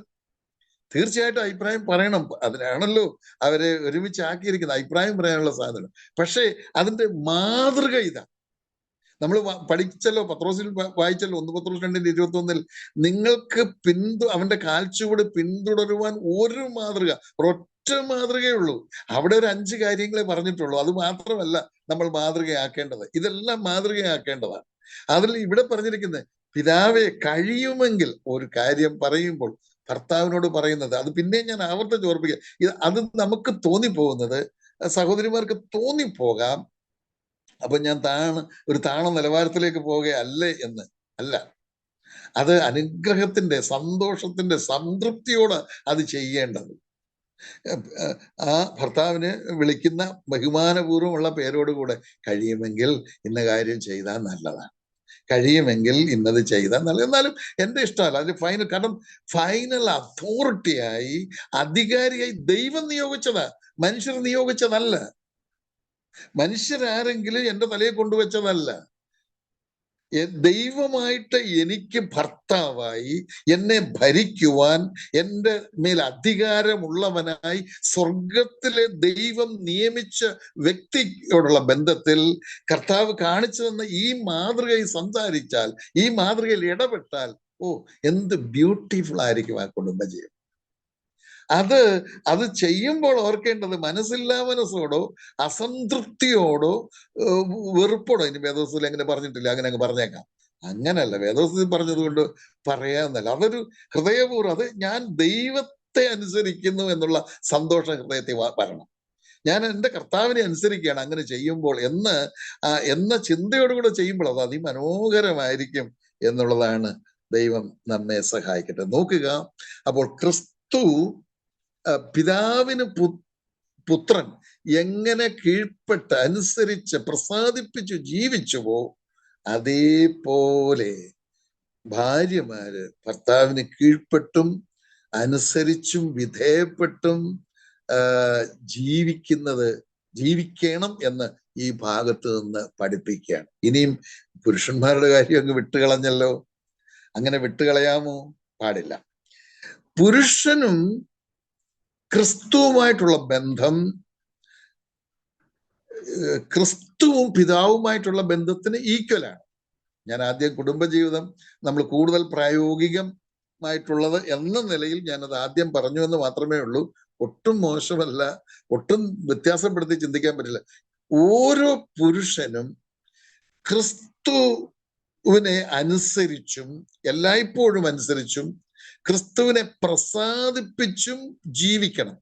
തീർച്ചയായിട്ടും അഭിപ്രായം പറയണം. അതിനാണല്ലോ അവരെ ഒരുമിച്ച് ആക്കിയിരിക്കുന്നത്, അഭിപ്രായം പറയാനുള്ള സ്വാതന്ത്ര്യം. പക്ഷേ അതിന്റെ മാതൃക ഇതാ. നമ്മൾ പഠിച്ചല്ലോ, പത്രോസിൽ വായിച്ചല്ലോ, 1 പത്രോസ് 2:21 നിങ്ങൾക്ക് അവന്റെ കാൽച്ചുവട് പിന്തുടരുവാൻ ഒരു മാതൃക, ഒരൊറ്റ മാതൃകയുള്ളൂ. അവിടെ ഒരു 5 കാര്യങ്ങളെ പറഞ്ഞിട്ടുള്ളൂ. അത് മാത്രമല്ല നമ്മൾ മാതൃകയാക്കേണ്ടത്. ഇതെല്ലാം മാതൃകയാക്കേണ്ടതാണ്. അതിൽ ഇവിടെ പറഞ്ഞിരിക്കുന്നത്, പിതാവെ കഴിയുമെങ്കിൽ ഒരു കാര്യം പറയുമ്പോൾ ഭർത്താവിനോട് പറയുന്നത്, അത് പിന്നെ ഞാൻ ആവർത്തിച്ച് ഓർപ്പിക്കുക, അത് നമുക്ക് തോന്നിപ്പോകുന്നത്, സഹോദരിമാർക്ക് തോന്നിപ്പോകാം, അപ്പൊ ഞാൻ ഒരു താണ നിലവാരത്തിലേക്ക് പോവുകയല്ലേ എന്ന്. അല്ല, അത് അനുഗ്രഹത്തിന്റെ, സന്തോഷത്തിന്റെ, സംതൃപ്തിയോടെ അത് ചെയ്യേണ്ടത്. ആ ഭർത്താവിനെ വിളിക്കുന്ന ബഹുമാനപൂർവ്വമുള്ള പേരോടുകൂടെ കഴിയുമെങ്കിൽ ഇന്ന കാര്യം ചെയ്താൽ നല്ലതാണ്, കഴിയുമെങ്കിൽ ഇന്നത് ചെയ്താൽ നല്ല. എന്നാലും എന്റെ ഇഷ്ടമല്ല അതിന് ഫൈനൽ, കാരണം ഫൈനൽ അതോറിറ്റിയായി അധികാരിയായി ദൈവം നിയോഗിച്ചതാ, മനുഷ്യർ നിയോഗിച്ചതല്ല. മനുഷ്യരാരെങ്കിലും എന്റെ തലയെ കൊണ്ടുവച്ചതല്ല. ദൈവമായിട്ട് എനിക്ക് ഭർത്താവായി എന്നെ ഭരിക്കുവാൻ എൻ്റെ മേൽ അധികാരമുള്ളവനായി സ്വർഗത്തിലെ ദൈവം നിയമിച്ച വ്യക്തിയോടുള്ള ബന്ധത്തിൽ കർത്താവ് കാണിച്ചു തന്ന ഈ മാതൃകയിൽ സംസാരിച്ചാൽ, ഈ മാതൃകയിൽ ഇടപെട്ടാൽ, എന്ത് ബ്യൂട്ടിഫുൾ ആയിരിക്കും ആ കുടുംബജീവൻ. അത് ചെയ്യുമ്പോൾ ഓർക്കേണ്ടത് മനസ്സില്ലാ മനസ്സോടോ അസംതൃപ്തിയോടോ വെറുപ്പോടോ, ഇനി വേദോസ്തത്തിൽ അങ്ങനെ പറഞ്ഞിട്ടില്ല, അങ്ങനെ അങ്ങ് പറഞ്ഞേക്കാം, അങ്ങനല്ല. വേദോസ്തത്തിൽ പറഞ്ഞത് കൊണ്ട് പറയാന്നല്ല, അതൊരു ഹൃദയപൂർവ്വം, അത് ഞാൻ ദൈവത്തെ അനുസരിക്കുന്നു എന്നുള്ള സന്തോഷം ഹൃദയത്തിൽ വരണം. ഞാൻ എൻ്റെ കർത്താവിനെ അനുസരിക്കുകയാണ് അങ്ങനെ ചെയ്യുമ്പോൾ എന്ന ചിന്തയോടുകൂടെ ചെയ്യുമ്പോൾ അത് അതിമനോഹരമായിരിക്കും എന്നുള്ളതാണ്. ദൈവം നമ്മെ സഹായിക്കട്ടെ. നോക്കുക, അപ്പോൾ ക്രിസ്തു പിതാവിന് പുത്രൻ എങ്ങനെ കീഴ്പ്പെട്ട് അനുസരിച്ച് പ്രസാദിപ്പിച്ചു ജീവിച്ചുവോ അതേപോലെ ഭാര്യമാര് ഭർത്താവിന് കീഴ്പ്പെട്ടും അനുസരിച്ചും വിധേയപ്പെട്ടും ജീവിക്കണം എന്ന് ഈ ഭാഗത്ത് നിന്ന് പഠിപ്പിക്കുകയാണ്. ഇനിയും പുരുഷന്മാരുടെ കാര്യം അങ്ങ് വിട്ടുകളഞ്ഞല്ലോ. അങ്ങനെ വിട്ടുകളയാമോ? പാടില്ല. പുരുഷനും ക്രിസ്തുവുമായിട്ടുള്ള ബന്ധം, ക്രിസ്തുവും പിതാവുമായിട്ടുള്ള ബന്ധത്തിന് ഈക്വലാണ്. ഞാൻ ആദ്യം കുടുംബജീവിതം നമ്മൾ കൂടുതൽ പ്രായോഗികമായിട്ടുള്ളത് എന്ന നിലയിൽ ഞാനത് ആദ്യം പറഞ്ഞു എന്ന് മാത്രമേ ഉള്ളൂ. ഒട്ടും മോശമല്ല, ഒട്ടും വ്യത്യാസപ്പെടുത്തി ചിന്തിക്കാൻ പറ്റില്ല. ഓരോ പുരുഷനും ക്രിസ്തുവിനെ അനുസരിച്ചും എല്ലായ്പ്പോഴും അനുസരിച്ചും ക്രിസ്തുവിനെ പ്രസാദിപ്പിച്ചും ജീവിക്കണം.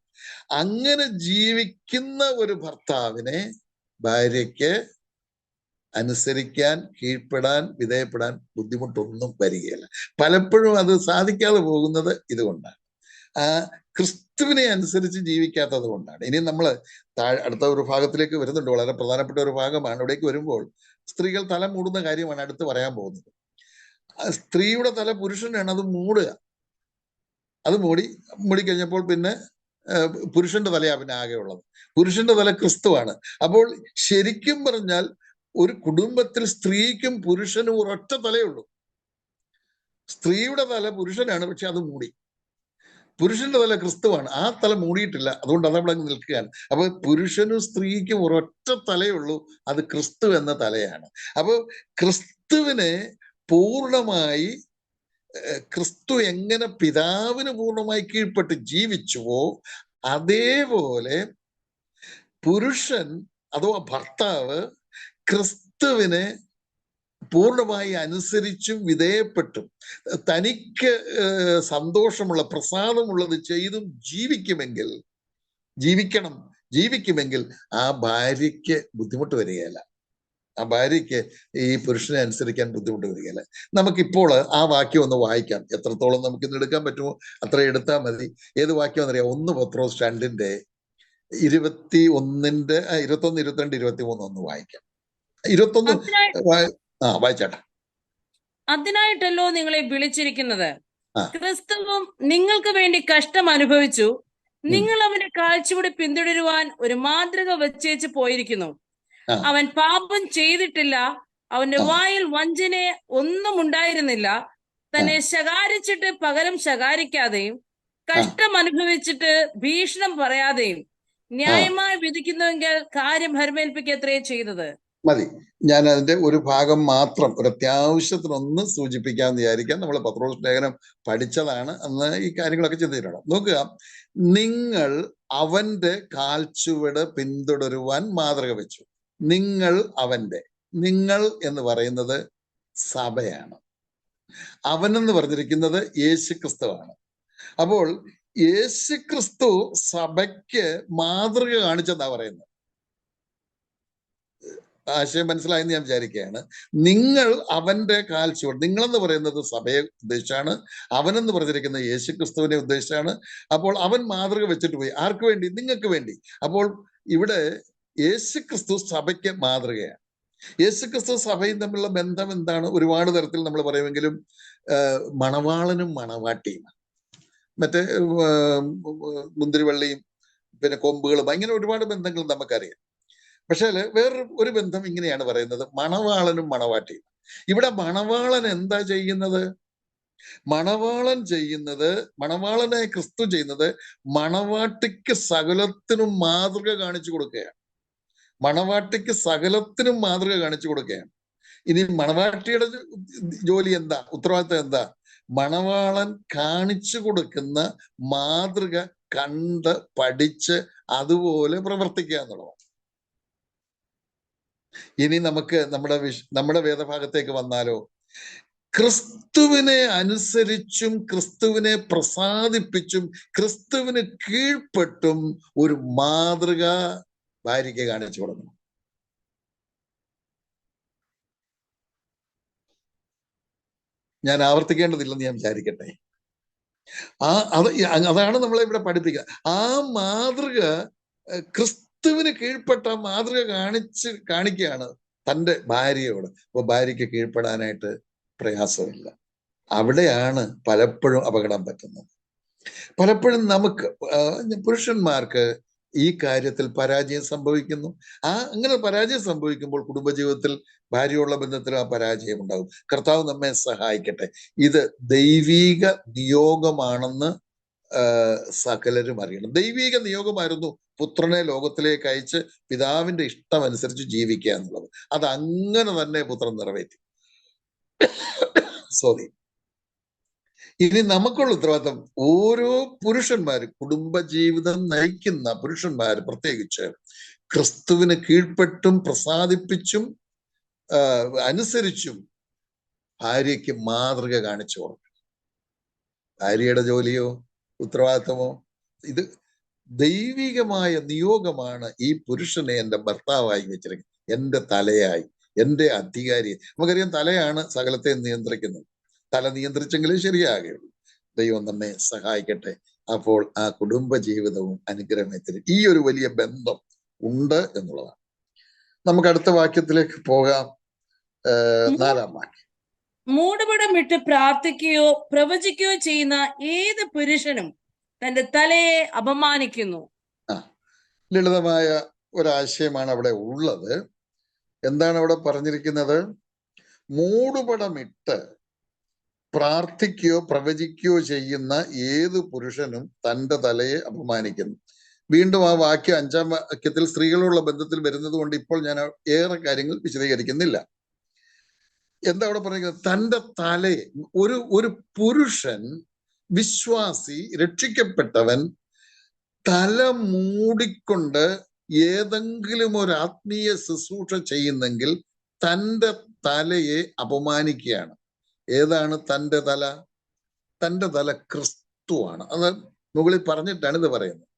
അങ്ങനെ ജീവിക്കുന്ന ഒരു ഭർത്താവിനെ ഭാര്യയ്ക്ക് അനുസരിക്കാൻ, കീഴ്പ്പെടാൻ, വിധേയപ്പെടാൻ ബുദ്ധിമുട്ടൊന്നും വരികയില്ല. പലപ്പോഴും അത് സാധിക്കാതെ പോകുന്നത് ഇതുകൊണ്ടാണ്, ക്രിസ്തുവിനെ അനുസരിച്ച് ജീവിക്കാത്തത് കൊണ്ടാണ്. ഇനി നമ്മൾ അടുത്ത ഒരു ഭാഗത്തിലേക്ക് വരുന്നുണ്ട്, വളരെ പ്രധാനപ്പെട്ട ഒരു ഭാഗമാണ്. ഇവിടേക്ക് വരുമ്പോൾ സ്ത്രീകൾ തല മൂടുന്ന കാര്യമാണ് അടുത്ത് പറയാൻ പോകുന്നത്. സ്ത്രീയുടെ തല പുരുഷനാണ് അത് മൂടുക. അത് മൂടിക്കഴിഞ്ഞപ്പോൾ പിന്നെ പുരുഷന്റെ തലയാ പിന്നെ ആകെ ഉള്ളത്. പുരുഷന്റെ തല ക്രിസ്തുവാണ്. അപ്പോൾ ശരിക്കും പറഞ്ഞാൽ ഒരു കുടുംബത്തിൽ സ്ത്രീക്കും പുരുഷനും ഒരൊറ്റ തലയുള്ളൂ. സ്ത്രീയുടെ തല പുരുഷനാണ്, പക്ഷെ അത് മൂടി. പുരുഷന്റെ തല ക്രിസ്തുവാണ്, ആ തല മൂടിയിട്ടില്ല, അതുകൊണ്ട് അതവിടെ നിൽക്കുകയാണ്. അപ്പൊ പുരുഷനും സ്ത്രീക്കും ഒരൊറ്റ തലയുള്ളൂ, അത് ക്രിസ്തു എന്ന തലയാണ്. അപ്പൊ ക്രിസ്തുവിനെ പൂർണ്ണമായി, ക്രിസ്തു എങ്ങനെ പിതാവിന് പൂർണ്ണമായി കീഴ്പ്പെട്ട് ജീവിച്ചുവോ അതേപോലെ പുരുഷൻ അഥവാ ഭർത്താവ് ക്രിസ്തുവിനെ പൂർണ്ണമായി അനുസരിച്ചും വിധേയപ്പെട്ടും തനിക്ക് സന്തോഷമുള്ള പ്രസാദമുള്ളത് ചെയ്തും ജീവിക്കുമെങ്കിൽ ആ ഭാര്യയ്ക്ക് ബുദ്ധിമുട്ട് വരികയില്ല. ആ ഭാര്യയ്ക്ക് ഈ പുരുഷനെ അനുസരിക്കാൻ ബുദ്ധിമുട്ട് വരികയില്ല. നമുക്കിപ്പോൾ ആ വാക്യം ഒന്ന് വായിക്കാം. എത്രത്തോളം നമുക്ക് ഇന്ന് എടുക്കാൻ പറ്റുമോ അത്ര എടുത്താൽ മതി. ഏത് വാക്യം എന്നറിയാം? 1 പത്രോസ് 2:21, 22, 23 ഒന്ന് വായിക്കാം. 21 വായിച്ചാട്ടെ. അതിനായിട്ടല്ലോ നിങ്ങളെ വിളിച്ചിരിക്കുന്നത്. ക്രിസ്തുവും നിങ്ങൾക്ക് വേണ്ടി കഷ്ടം അനുഭവിച്ചു, നിങ്ങൾ അവന്റെ കാഴ്ചയുടെ പിന്തുടരുവാൻ ഒരു മാതൃക വെച്ചേച്ച് പോയിരിക്കുന്നു. അവൻ പാപം ചെയ്തിട്ടില്ല, അവന്റെ വായിൽ വഞ്ചന ഒന്നും ഉണ്ടായിരുന്നില്ല. തന്നെ ശകാരിച്ചിട്ട് പകരം ശകാരിക്കാതെയും കഷ്ടം അനുഭവിച്ചിട്ട് ഭീഷണം പറയാതെയും ന്യായമായി വിധിക്കുന്നുവെങ്കിൽ കാര്യം ഭരമേൽപ്പിക്കത്രേ ചെയ്തത്. മതി. ഞാൻ അതിന്റെ ഒരു ഭാഗം മാത്രം ഒരു അത്യാവശ്യത്തിനൊന്ന് സൂചിപ്പിക്കാമെന്ന് വിചാരിക്കാം. നമ്മൾ പത്രോസ് ലേഖനം പഠിച്ചതാണ്, അന്ന് ഈ കാര്യങ്ങളൊക്കെ ചിന്തിച്ചിട്ടുണ്ട്. നോക്കുക, നിങ്ങൾ അവന്റെ കാൽച്ചുവട് പിന്തുടരുവാൻ മാതൃക വെച്ചു. നിങ്ങൾ എന്ന് പറയുന്നത് സഭയാണ്. അവനെന്ന് പറഞ്ഞിരിക്കുന്നത് യേശുക്രിസ്തുവാണ്. അപ്പോൾ യേശുക്രിസ്തു സഭയ്ക്ക് മാതൃക കാണിച്ചെന്നാ പറയുന്നത്. ആശയം മനസ്സിലായെന്ന് ഞാൻ വിചാരിക്കുകയാണ്. നിങ്ങൾ അവന്റെ കാൽച്ചുവട്, നിങ്ങളെന്ന് പറയുന്നത് സഭയെ ഉദ്ദേശിച്ചാണ്, അവനെന്ന് പറഞ്ഞിരിക്കുന്നത് യേശുക്രിസ്തുവിനെ ഉദ്ദേശിച്ചാണ്. അപ്പോൾ അവൻ മാതൃക വെച്ചിട്ട് പോയി. ആർക്ക് വേണ്ടി? നിങ്ങൾക്ക് വേണ്ടി. അപ്പോൾ ഇവിടെ യേശുക്രിസ്തു സഭയ്ക്ക് മാതൃകയാണ്. യേശുക്രിസ്തു സഭയും തമ്മിലുള്ള ബന്ധം എന്താണ്? ഒരുപാട് തരത്തിൽ നമ്മൾ പറയുമെങ്കിലും മണവാളനും മണവാട്ടിയും, മറ്റേ മുന്തിരിവള്ളിയും പിന്നെ കൊമ്പുകളും, അങ്ങനെ ഒരുപാട് ബന്ധങ്ങൾ നമുക്കറിയാം. പക്ഷേ വേറൊരു ബന്ധം ഇങ്ങനെയാണ് പറയുന്നത്, മണവാളനും മണവാട്ടിയും. ഇവിടെ മണവാളൻ എന്താ ചെയ്യുന്നത്? മണവാളനായ ക്രിസ്തു ചെയ്യുന്നത് മണവാട്ടിക്ക് സകലത്തിനും മാതൃക കാണിച്ചു കൊടുക്കുകയാണ്. മണവാട്ടിക്ക് സകലത്തിനും മാതൃക കാണിച്ചു കൊടുക്കുകയാണ്. ഇനി മണവാട്ടിയുടെ ജോലി എന്താ? ഉത്തരവാദിത്തം എന്താ? മണവാളൻ കാണിച്ചു കൊടുക്കുന്ന മാതൃക കണ്ട് പഠിച്ച് അതുപോലെ പ്രവർത്തിക്കുക എന്നുള്ളതാണ്. ഇനി നമുക്ക് നമ്മുടെ വേദഭാഗത്തേക്ക് വന്നാലോ, ക്രിസ്തുവിനെ അനുസരിച്ചും ക്രിസ്തുവിനെ പ്രസാദിപ്പിച്ചും ക്രിസ്തുവിന് കീഴ്പ്പെട്ടും ഒരു മാതൃക ഭാര്യയ്ക്ക് കാണിച്ചു കൊടുക്കണം. ഞാൻ ആവർത്തിക്കേണ്ടതില്ലെന്ന് ഞാൻ വിചാരിക്കട്ടെ. അതാണ് നമ്മളെ ഇവിടെ പഠിപ്പിക്കുക. ആ മാതൃക, ക്രിസ്തുവിന് കീഴ്പ്പെട്ട മാതൃക കാണിക്കുകയാണ് തൻ്റെ ഭാര്യയോട്. അപ്പൊ ഭാര്യയ്ക്ക് കീഴ്പ്പെടാനായിട്ട് പ്രയാസമില്ല. അവിടെയാണ് പലപ്പോഴും അപകടം പറ്റുന്നത്. പലപ്പോഴും നമുക്ക് പുരുഷന്മാർക്ക് ഈ കാര്യത്തിൽ പരാജയം സംഭവിക്കുന്നു. അങ്ങനെ പരാജയം സംഭവിക്കുമ്പോൾ കുടുംബജീവിതത്തിൽ ഭാര്യയുള്ള ബന്ധത്തിൽ ആ പരാജയം ഉണ്ടാകും. കർത്താവ് നമ്മെ സഹായിക്കട്ടെ. ഇത് ദൈവീക നിയോഗമാണെന്ന് സകലരും അറിയണം. ദൈവീക നിയോഗമായിരുന്നു പുത്രനെ ലോകത്തിലേക്ക് അയച്ച് പിതാവിന്റെ ഇഷ്ടമനുസരിച്ച് ജീവിക്കുക എന്നുള്ളത്. അത് അങ്ങനെ തന്നെ പുത്രൻ നിറവേറ്റി. സോറി. ഇനി നമുക്കുള്ള ഉത്തരവാദിത്തം, ഓരോ പുരുഷന്മാരും, കുടുംബജീവിതം നയിക്കുന്ന പുരുഷന്മാർ പ്രത്യേകിച്ച് ക്രിസ്തുവിന് കീഴ്പ്പെട്ടും പ്രസാദിപ്പിച്ചും അനുസരിച്ചും ഭാര്യയ്ക്ക് മാതൃക കാണിച്ചു കൊടുക്കണം. ഭാര്യയുടെ ജോലിയോ ഉത്തരവാദിത്തമോ ഇത് ദൈവികമായ നിയോഗമാണ്. ഈ പുരുഷനെ എൻ്റെ ഭർത്താവായി വെച്ചിരിക്കുന്നത്, എൻ്റെ തലയായി, എൻ്റെ അധികാരി. നമുക്കറിയാം, തലയാണ് സകലത്തെ നിയന്ത്രിക്കുന്നത്. തല നിയന്ത്രിച്ചെങ്കിലേ ശരിയാകുകയുള്ളൂ. ദൈവം നമ്മെ സഹായിക്കട്ടെ. അപ്പോൾ ആ കുടുംബ ജീവിതവും അനുഗ്രഹത്തിന് ഈ ഒരു വലിയ ബന്ധം ഉണ്ട് എന്നുള്ളതാണ്. നമുക്ക് അടുത്ത വാക്യത്തിലേക്ക് പോകാം. 4-ാം വാക്യം. മൂടുപടമിട്ട് പ്രാർത്ഥിക്കുകയോ പ്രവചിക്കുകയോ ചെയ്യുന്ന ഏത് പുരുഷനും തന്റെ തലയെ അപമാനിക്കുന്നു. ലളിതമായ ഒരാശയമാണ് അവിടെ ഉള്ളത്. എന്താണ് അവിടെ പറഞ്ഞിരിക്കുന്നത്? മൂടുപടമിട്ട് പ്രാർത്ഥിക്കുകയോ പ്രവചിക്കുകയോ ചെയ്യുന്ന ഏത് പുരുഷനും തൻ്റെ തലയെ അപമാനിക്കുന്നു. വീണ്ടും ആ വാക്യം 5-ാം വാക്യത്തിൽ സ്ത്രീകളുള്ള ബന്ധത്തിൽ വരുന്നത് കൊണ്ട് ഇപ്പോൾ ഞാൻ ഏറെ കാര്യങ്ങൾ വിശദീകരിക്കുന്നില്ല. എന്താ അവിടെ പറയുന്നത്? തൻ്റെ തലയെ, ഒരു പുരുഷൻ, വിശ്വാസി, രക്ഷിക്കപ്പെട്ടവൻ തല മൂടിക്കൊണ്ട് ഏതെങ്കിലും ഒരു ആത്മീയ ശുശ്രൂഷ ചെയ്യുന്നെങ്കിൽ തൻ്റെ തലയെ അപമാനിക്കുകയാണ്. ഏതാണ് തൻ്റെ തല? തൻ്റെ തല ക്രിസ്തുവാണ്. അത് മുകളിൽ പറഞ്ഞിട്ടാണ് ഇത് പറയുന്നത്.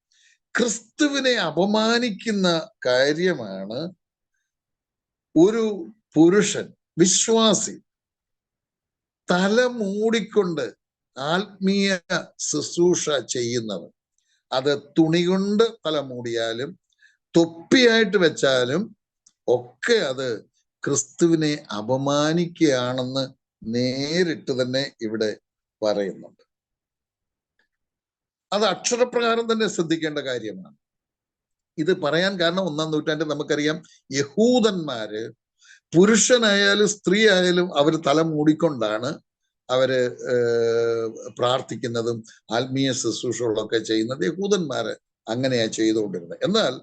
ക്രിസ്തുവിനെ അപമാനിക്കുന്ന കാര്യമാണ് ഒരു പുരുഷൻ, വിശ്വാസി, തല മൂടിക്കൊണ്ട് ആത്മീയ ശുശ്രൂഷ ചെയ്യുന്നത്. അത് തുണി കൊണ്ട് തല മൂടിയാലും തൊപ്പിയായിട്ട് വെച്ചാലും ഒക്കെ അത് ക്രിസ്തുവിനെ അപമാനിക്കുകയാണെന്ന് നേരിട്ട് തന്നെ ഇവിടെ പറയുന്നുണ്ട്. അത് അക്ഷരപ്രകാരം തന്നെ ശ്രദ്ധിക്കേണ്ട കാര്യമാണ്. ഇത് പറയാൻ കാരണം 1-ാം നൂറ്റാണ്ടിൽ നമുക്കറിയാം, യഹൂദന്മാര് പുരുഷനായാലും സ്ത്രീ ആയാലും അവർ തല മൂടിക്കൊണ്ടാണ് അവര് പ്രാർത്ഥിക്കുന്നതും ആത്മീയ ശുശ്രൂഷകളൊക്കെ ചെയ്യുന്നത്. യഹൂദന്മാര് അങ്ങനെയാ ചെയ്തുകൊണ്ടിരുന്നത്. എന്നാൽ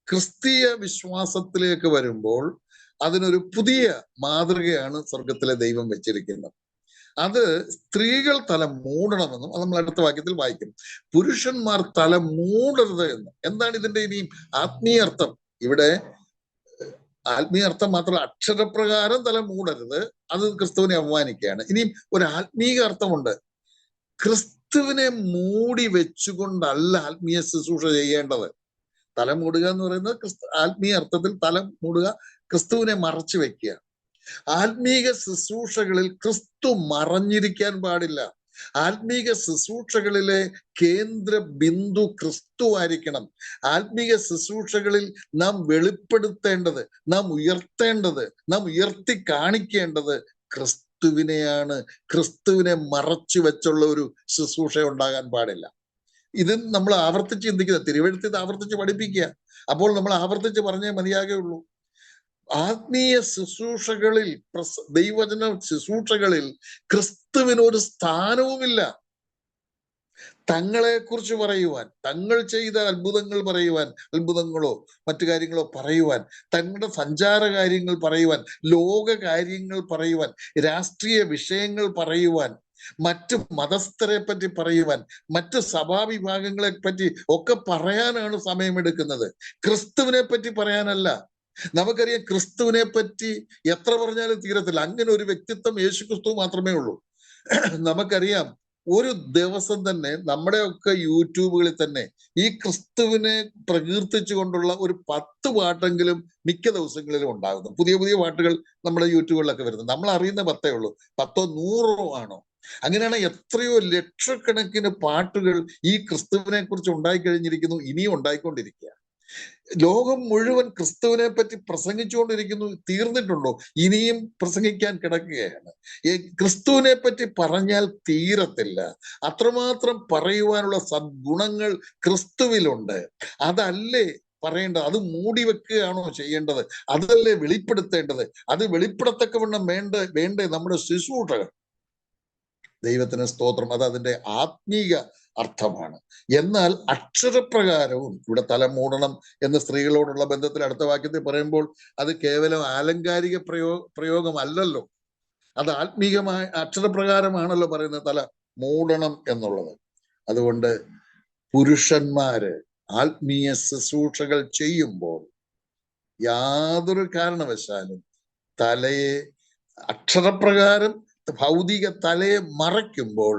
ക്രിസ്തീയ വിശ്വാസത്തിലേക്ക് വരുമ്പോൾ അതിനൊരു പുതിയ മാതൃകയാണ് സ്വർഗത്തിലെ ദൈവം വെച്ചിരിക്കുന്നത്. അത് സ്ത്രീകൾ തല മൂടണമെന്നും അത് നമ്മൾ അടുത്ത വാക്യത്തിൽ വായിക്കും. പുരുഷന്മാർ തല മൂടരുത് എന്ന്. എന്താണ് ഇതിന്റെ ഇനിയും ആത്മീയ അർത്ഥം? ഇവിടെ ആത്മീയ അർത്ഥം മാത്രമല്ല, അക്ഷരപ്രകാരം തല മൂടരുത്, അത് ക്രിസ്തുവിനെ അപമാനിക്കുകയാണ്. ഇനിയും ഒരു ആത്മീയ അർത്ഥമുണ്ട്. ക്രിസ്തുവിനെ മൂടി വെച്ചുകൊണ്ടല്ല ആത്മീയ ശുശ്രൂഷ ചെയ്യേണ്ടത്. തല മൂടുക എന്ന് പറയുന്നത് ആത്മീയ അർത്ഥത്തിൽ തല മൂടുക, ക്രിസ്തുവിനെ മറച്ചു വെക്കുക. ആത്മീക ശുശ്രൂഷകളിൽ ക്രിസ്തു മറഞ്ഞിരിക്കാൻ പാടില്ല. ആത്മീക ശുശ്രൂഷകളിലെ കേന്ദ്ര ബിന്ദു ക്രിസ്തു ആയിരിക്കണം. ആത്മീക ശുശ്രൂഷകളിൽ നാം വെളിപ്പെടുത്തേണ്ടത്, നാം ഉയർത്തേണ്ടത്, നാം ഉയർത്തി കാണിക്കേണ്ടത് ക്രിസ്തുവിനെയാണ്. ക്രിസ്തുവിനെ മറച്ചു വെച്ചുള്ള ഒരു ശുശ്രൂഷ ഉണ്ടാകാൻ പാടില്ല. ഇത് നമ്മൾ ആവർത്തിച്ച് ചിന്തിക്കുക, തിരുവെഴുത്ത് ഇത് ആവർത്തിച്ച് പഠിപ്പിക്കുക. അപ്പോൾ നമ്മൾ ആവർത്തിച്ച് പറഞ്ഞേ മതിയാകുള്ളൂ. ആത്മീയ ശുശ്രൂഷകളിൽ, ദൈവവചന ശുശ്രൂഷകളിൽ ക്രിസ്തുവിന് ഒരു സ്ഥാനവുമില്ല. തങ്ങളെ കുറിച്ച് പറയുവാൻ, തങ്ങൾ ചെയ്ത അത്ഭുതങ്ങൾ പറയുവാൻ, അത്ഭുതങ്ങളോ മറ്റു കാര്യങ്ങളോ പറയുവാൻ, തങ്ങളുടെ സഞ്ചാര കാര്യങ്ങൾ പറയുവാൻ, ലോക കാര്യങ്ങൾ പറയുവാൻ, രാഷ്ട്രീയ വിഷയങ്ങൾ പറയുവാൻ, മറ്റു മതസ്ഥരെ പറ്റി പറയുവാൻ, മറ്റു സഭാവിഭാഗങ്ങളെ പറ്റി ഒക്കെ പറയാനാണ് സമയമെടുക്കുന്നത്. ക്രിസ്തുവിനെ പറ്റി പറയാനല്ല. നമുക്കറിയാം ക്രിസ്തുവിനെ പറ്റി എത്ര പറഞ്ഞാലും തീരത്തില്ല. അങ്ങനെ ഒരു വ്യക്തിത്വം യേശു ക്രിസ്തു മാത്രമേ ഉള്ളൂ. നമുക്കറിയാം ഒരു ദിവസം തന്നെ നമ്മുടെയൊക്കെ യൂട്യൂബുകളിൽ തന്നെ ഈ ക്രിസ്തുവിനെ പ്രകീർത്തിച്ചു കൊണ്ടുള്ള ഒരു 10 പാട്ടെങ്കിലും മിക്ക ദിവസങ്ങളിലും ഉണ്ടാകുന്നു. പുതിയ പുതിയ പാട്ടുകൾ നമ്മുടെ യൂട്യൂബുകളിലൊക്കെ വരുന്നത്. നമ്മൾ അറിയുന്ന 10 ഉള്ളൂ. 10 100 ആണോ? അങ്ങനെയാണ് എത്രയോ ലക്ഷക്കണക്കിന് പാട്ടുകൾ ഈ ക്രിസ്തുവിനെ കുറിച്ച് ഉണ്ടായിക്കഴിഞ്ഞിരിക്കുന്നു, ഇനിയും ഉണ്ടായിക്കൊണ്ടിരിക്കുക. ലോകം മുഴുവൻ ക്രിസ്തുവിനെ പറ്റി പ്രസംഗിച്ചുകൊണ്ടിരിക്കുന്നു. തീർന്നിട്ടുണ്ടോ? ഇനിയും പ്രസംഗിക്കാൻ കിടക്കുകയാണ്. ക്രിസ്തുവിനെ പറ്റി പറഞ്ഞാൽ തീരത്തില്ല. അത്രമാത്രം പറയുവാനുള്ള സദ്ഗുണങ്ങൾ ക്രിസ്തുവിലുണ്ട്. അതല്ലേ പറയേണ്ടത്? അത് മൂടി വെക്കുകയാണോ ചെയ്യേണ്ടത്? അതല്ലേ വെളിപ്പെടുത്തേണ്ടത്? അത് വെളിപ്പെടുത്തക്കവണ്ണം വേണ്ടേ നമ്മുടെ ശുശ്രൂഷകൾ. ദൈവത്തിന് സ്തോത്രം. അത് അതിന്റെ ആത്മീക അർത്ഥമാണ്. എന്നാൽ അക്ഷരപ്രകാരവും ഇവിടെ തല മൂടണം എന്ന് സ്ത്രീകളോടുള്ള ബന്ധത്തിൽ അടുത്ത വാക്യത്തിൽ പറയുമ്പോൾ അത് കേവലം ആലങ്കാരിക പ്രയോഗമല്ലല്ലോ. അത് ആത്മീകമായ അക്ഷരപ്രകാരമാണല്ലോ പറയുന്നത്, തല മൂടണം എന്നുള്ളത്. അതുകൊണ്ട് പുരുഷന്മാര് ആത്മീയ ശുശ്രൂഷകൾ ചെയ്യുമ്പോൾ യാതൊരു കാരണവശാലും തലയെ അക്ഷരപ്രകാരം ഭൗതിക തലയെ മറയ്ക്കുമ്പോൾ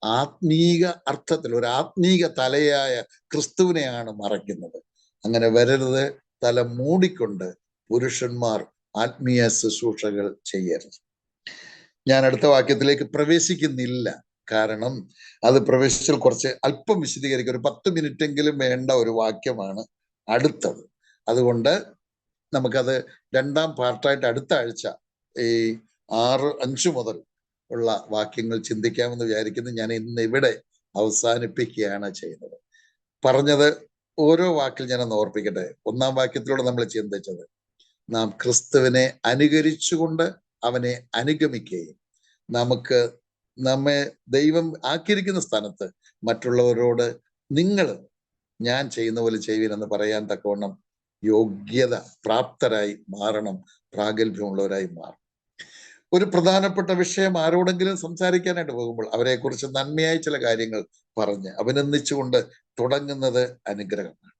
ആത്മീക അർത്ഥത്തിൽ ഒരു ആത്മീക തലയായ ക്രിസ്തുവിനെയാണ് മറയ്ക്കുന്നത്. അങ്ങനെ വരരുത്. തല മൂടിക്കൊണ്ട് പുരുഷന്മാർ ആത്മീയ ശുശ്രൂഷകൾ ചെയ്യരുത്. ഞാൻ അടുത്ത വാക്യത്തിലേക്ക് പ്രവേശിക്കുന്നില്ല. കാരണം അത് പ്രവേശിച്ചാൽ കുറച്ച് അല്പം വിശദീകരിക്കും. ഒരു 10 മിനിറ്റെങ്കിലും വേണ്ട ഒരു വാക്യമാണ് അടുത്തത്. അതുകൊണ്ട് നമുക്കത് 2ാം പാർട്ടായിട്ട് അടുത്ത ആഴ്ച ഈ 6-5 മുതൽ ഉള്ള വാക്യങ്ങൾ ചിന്തിക്കാമെന്ന് വിചാരിക്കുന്നു. ഞാൻ ഇന്ന് ഇവിടെ അവസാനിപ്പിക്കുകയാണ് ചെയ്യുന്നത്. പറഞ്ഞത് ഓരോ വാക്കിൽ ഞാനൊന്ന് ഓർപ്പിക്കട്ടെ. 1ാം വാക്യത്തിലൂടെ നമ്മൾ ചിന്തിച്ചത് നാം ക്രിസ്തുവിനെ അനുകരിച്ചുകൊണ്ട് അവനെ അനുഗമിക്കുകയും നമ്മെ ദൈവം ആക്കിയിരിക്കുന്ന സ്ഥാനത്ത് മറ്റുള്ളവരോട് നിങ്ങൾ ഞാൻ ചെയ്യുന്ന പോലെ ചെയ്യുവിനെന്ന് പറയാൻ തക്കവണ്ണം യോഗ്യത പ്രാപ്തരായി മാറണം, പ്രാഗൽഭ്യമുള്ളവരായി മാറണം. ഒരു പ്രധാനപ്പെട്ട വിഷയം ആരോടെങ്കിലും സംസാരിക്കാനായിട്ട് പോകുമ്പോൾ അവരെ കുറിച്ച് നന്മയായി ചില കാര്യങ്ങൾ പറഞ്ഞ് അഭിനന്ദിച്ചുകൊണ്ട് തുടങ്ങുന്നത് അനുഗ്രഹമാണ്.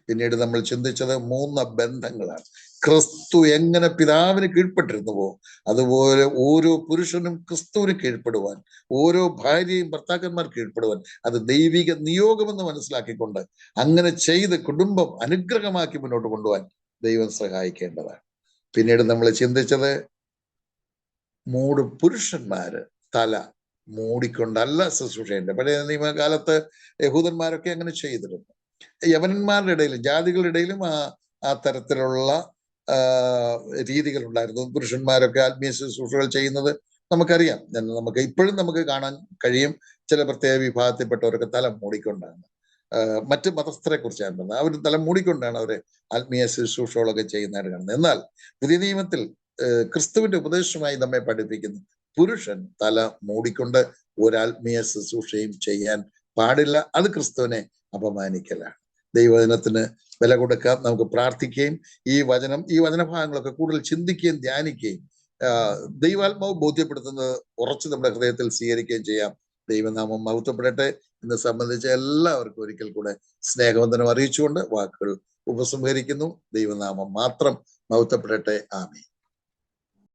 പിന്നീട് നമ്മൾ ചിന്തിച്ചത് 3 ബന്ധങ്ങളാണ്. ക്രിസ്തു എങ്ങനെ പിതാവിന് കീഴ്പ്പെട്ടിരുന്നുവോ അതുപോലെ ഓരോ പുരുഷനും ക്രിസ്തുവിന് കീഴ്പ്പെടുവാൻ, ഓരോ ഭാര്യയും ഭർത്താക്കന്മാർ കീഴ്പ്പെടുവാൻ, അത് ദൈവിക നിയോഗമെന്ന് മനസ്സിലാക്കിക്കൊണ്ട് അങ്ങനെ ചെയ്ത് കുടുംബം അനുഗ്രഹമാക്കി മുന്നോട്ട് കൊണ്ടുപോകാൻ ദൈവം സഹായിക്കേണ്ടതാണ്. പിന്നീട് നമ്മൾ ചിന്തിച്ചത് പുരുഷന്മാര് തല മൂടിക്കൊണ്ടല്ല ശുശ്രൂഷയുണ്ട്. പഴയ നിയമകാലത്ത് യഹൂദന്മാരൊക്കെ അങ്ങനെ ചെയ്തിരുന്നു. യവനന്മാരുടെ ഇടയിലും ജാതികളുടെ ഇടയിലും ആ തരത്തിലുള്ള രീതികൾ ഉണ്ടായിരുന്നു. പുരുഷന്മാരൊക്കെ ആത്മീയ ശുശ്രൂഷകൾ ചെയ്യുന്നത് നമുക്കറിയാം. ഇപ്പോഴും നമുക്ക് കാണാൻ കഴിയും. ചില പ്രത്യേക വിഭാഗത്തിൽപ്പെട്ടവരൊക്കെ തല മൂടിക്കൊണ്ടാണ്, മറ്റ് മതസ്ഥരെ കുറിച്ചാണ് പറഞ്ഞത്, അവർ തല മൂടിക്കൊണ്ടാണ് അവരെ ആത്മീയ ശുശ്രൂഷകളൊക്കെ ചെയ്യുന്നതായിട്ട് കാണുന്നത്. എന്നാൽ പുതിയ നിയമത്തിൽ ക്രിസ്തുവിന്റെ ഉപദേശമായി നമ്മെ പഠിപ്പിക്കുന്നു പുരുഷൻ തല മൂടിക്കൊണ്ട് ഒരാത്മീയ ശുശ്രൂഷയും ചെയ്യാൻ പാടില്ല. അത് ക്രിസ്തുവിനെ അപമാനിക്കലാണ്. ദൈവവചനത്തിന് വില കൊടുക്കാം. നമുക്ക് പ്രാർത്ഥിക്കുകയും ഈ വചനഭാഗങ്ങളൊക്കെ കൂടുതൽ ചിന്തിക്കുകയും ധ്യാനിക്കുകയും ദൈവാത്മാവ് ബോധ്യപ്പെടുത്തുന്നത് ഉറച്ചു നമ്മുടെ ഹൃദയത്തിൽ സ്വീകരിക്കുകയും ചെയ്യാം. ദൈവനാമം മഹത്വപ്പെടട്ടെ. ഇന്ന് സംബന്ധിച്ച എല്ലാവർക്കും ഒരിക്കൽ കൂടെ സ്നേഹവന്ദനം അറിയിച്ചുകൊണ്ട് വാക്കുകൾ ഉപസംഹരിക്കുന്നു. ദൈവനാമം മാത്രം മഹത്വപ്പെടട്ടെ. ആമേൻ.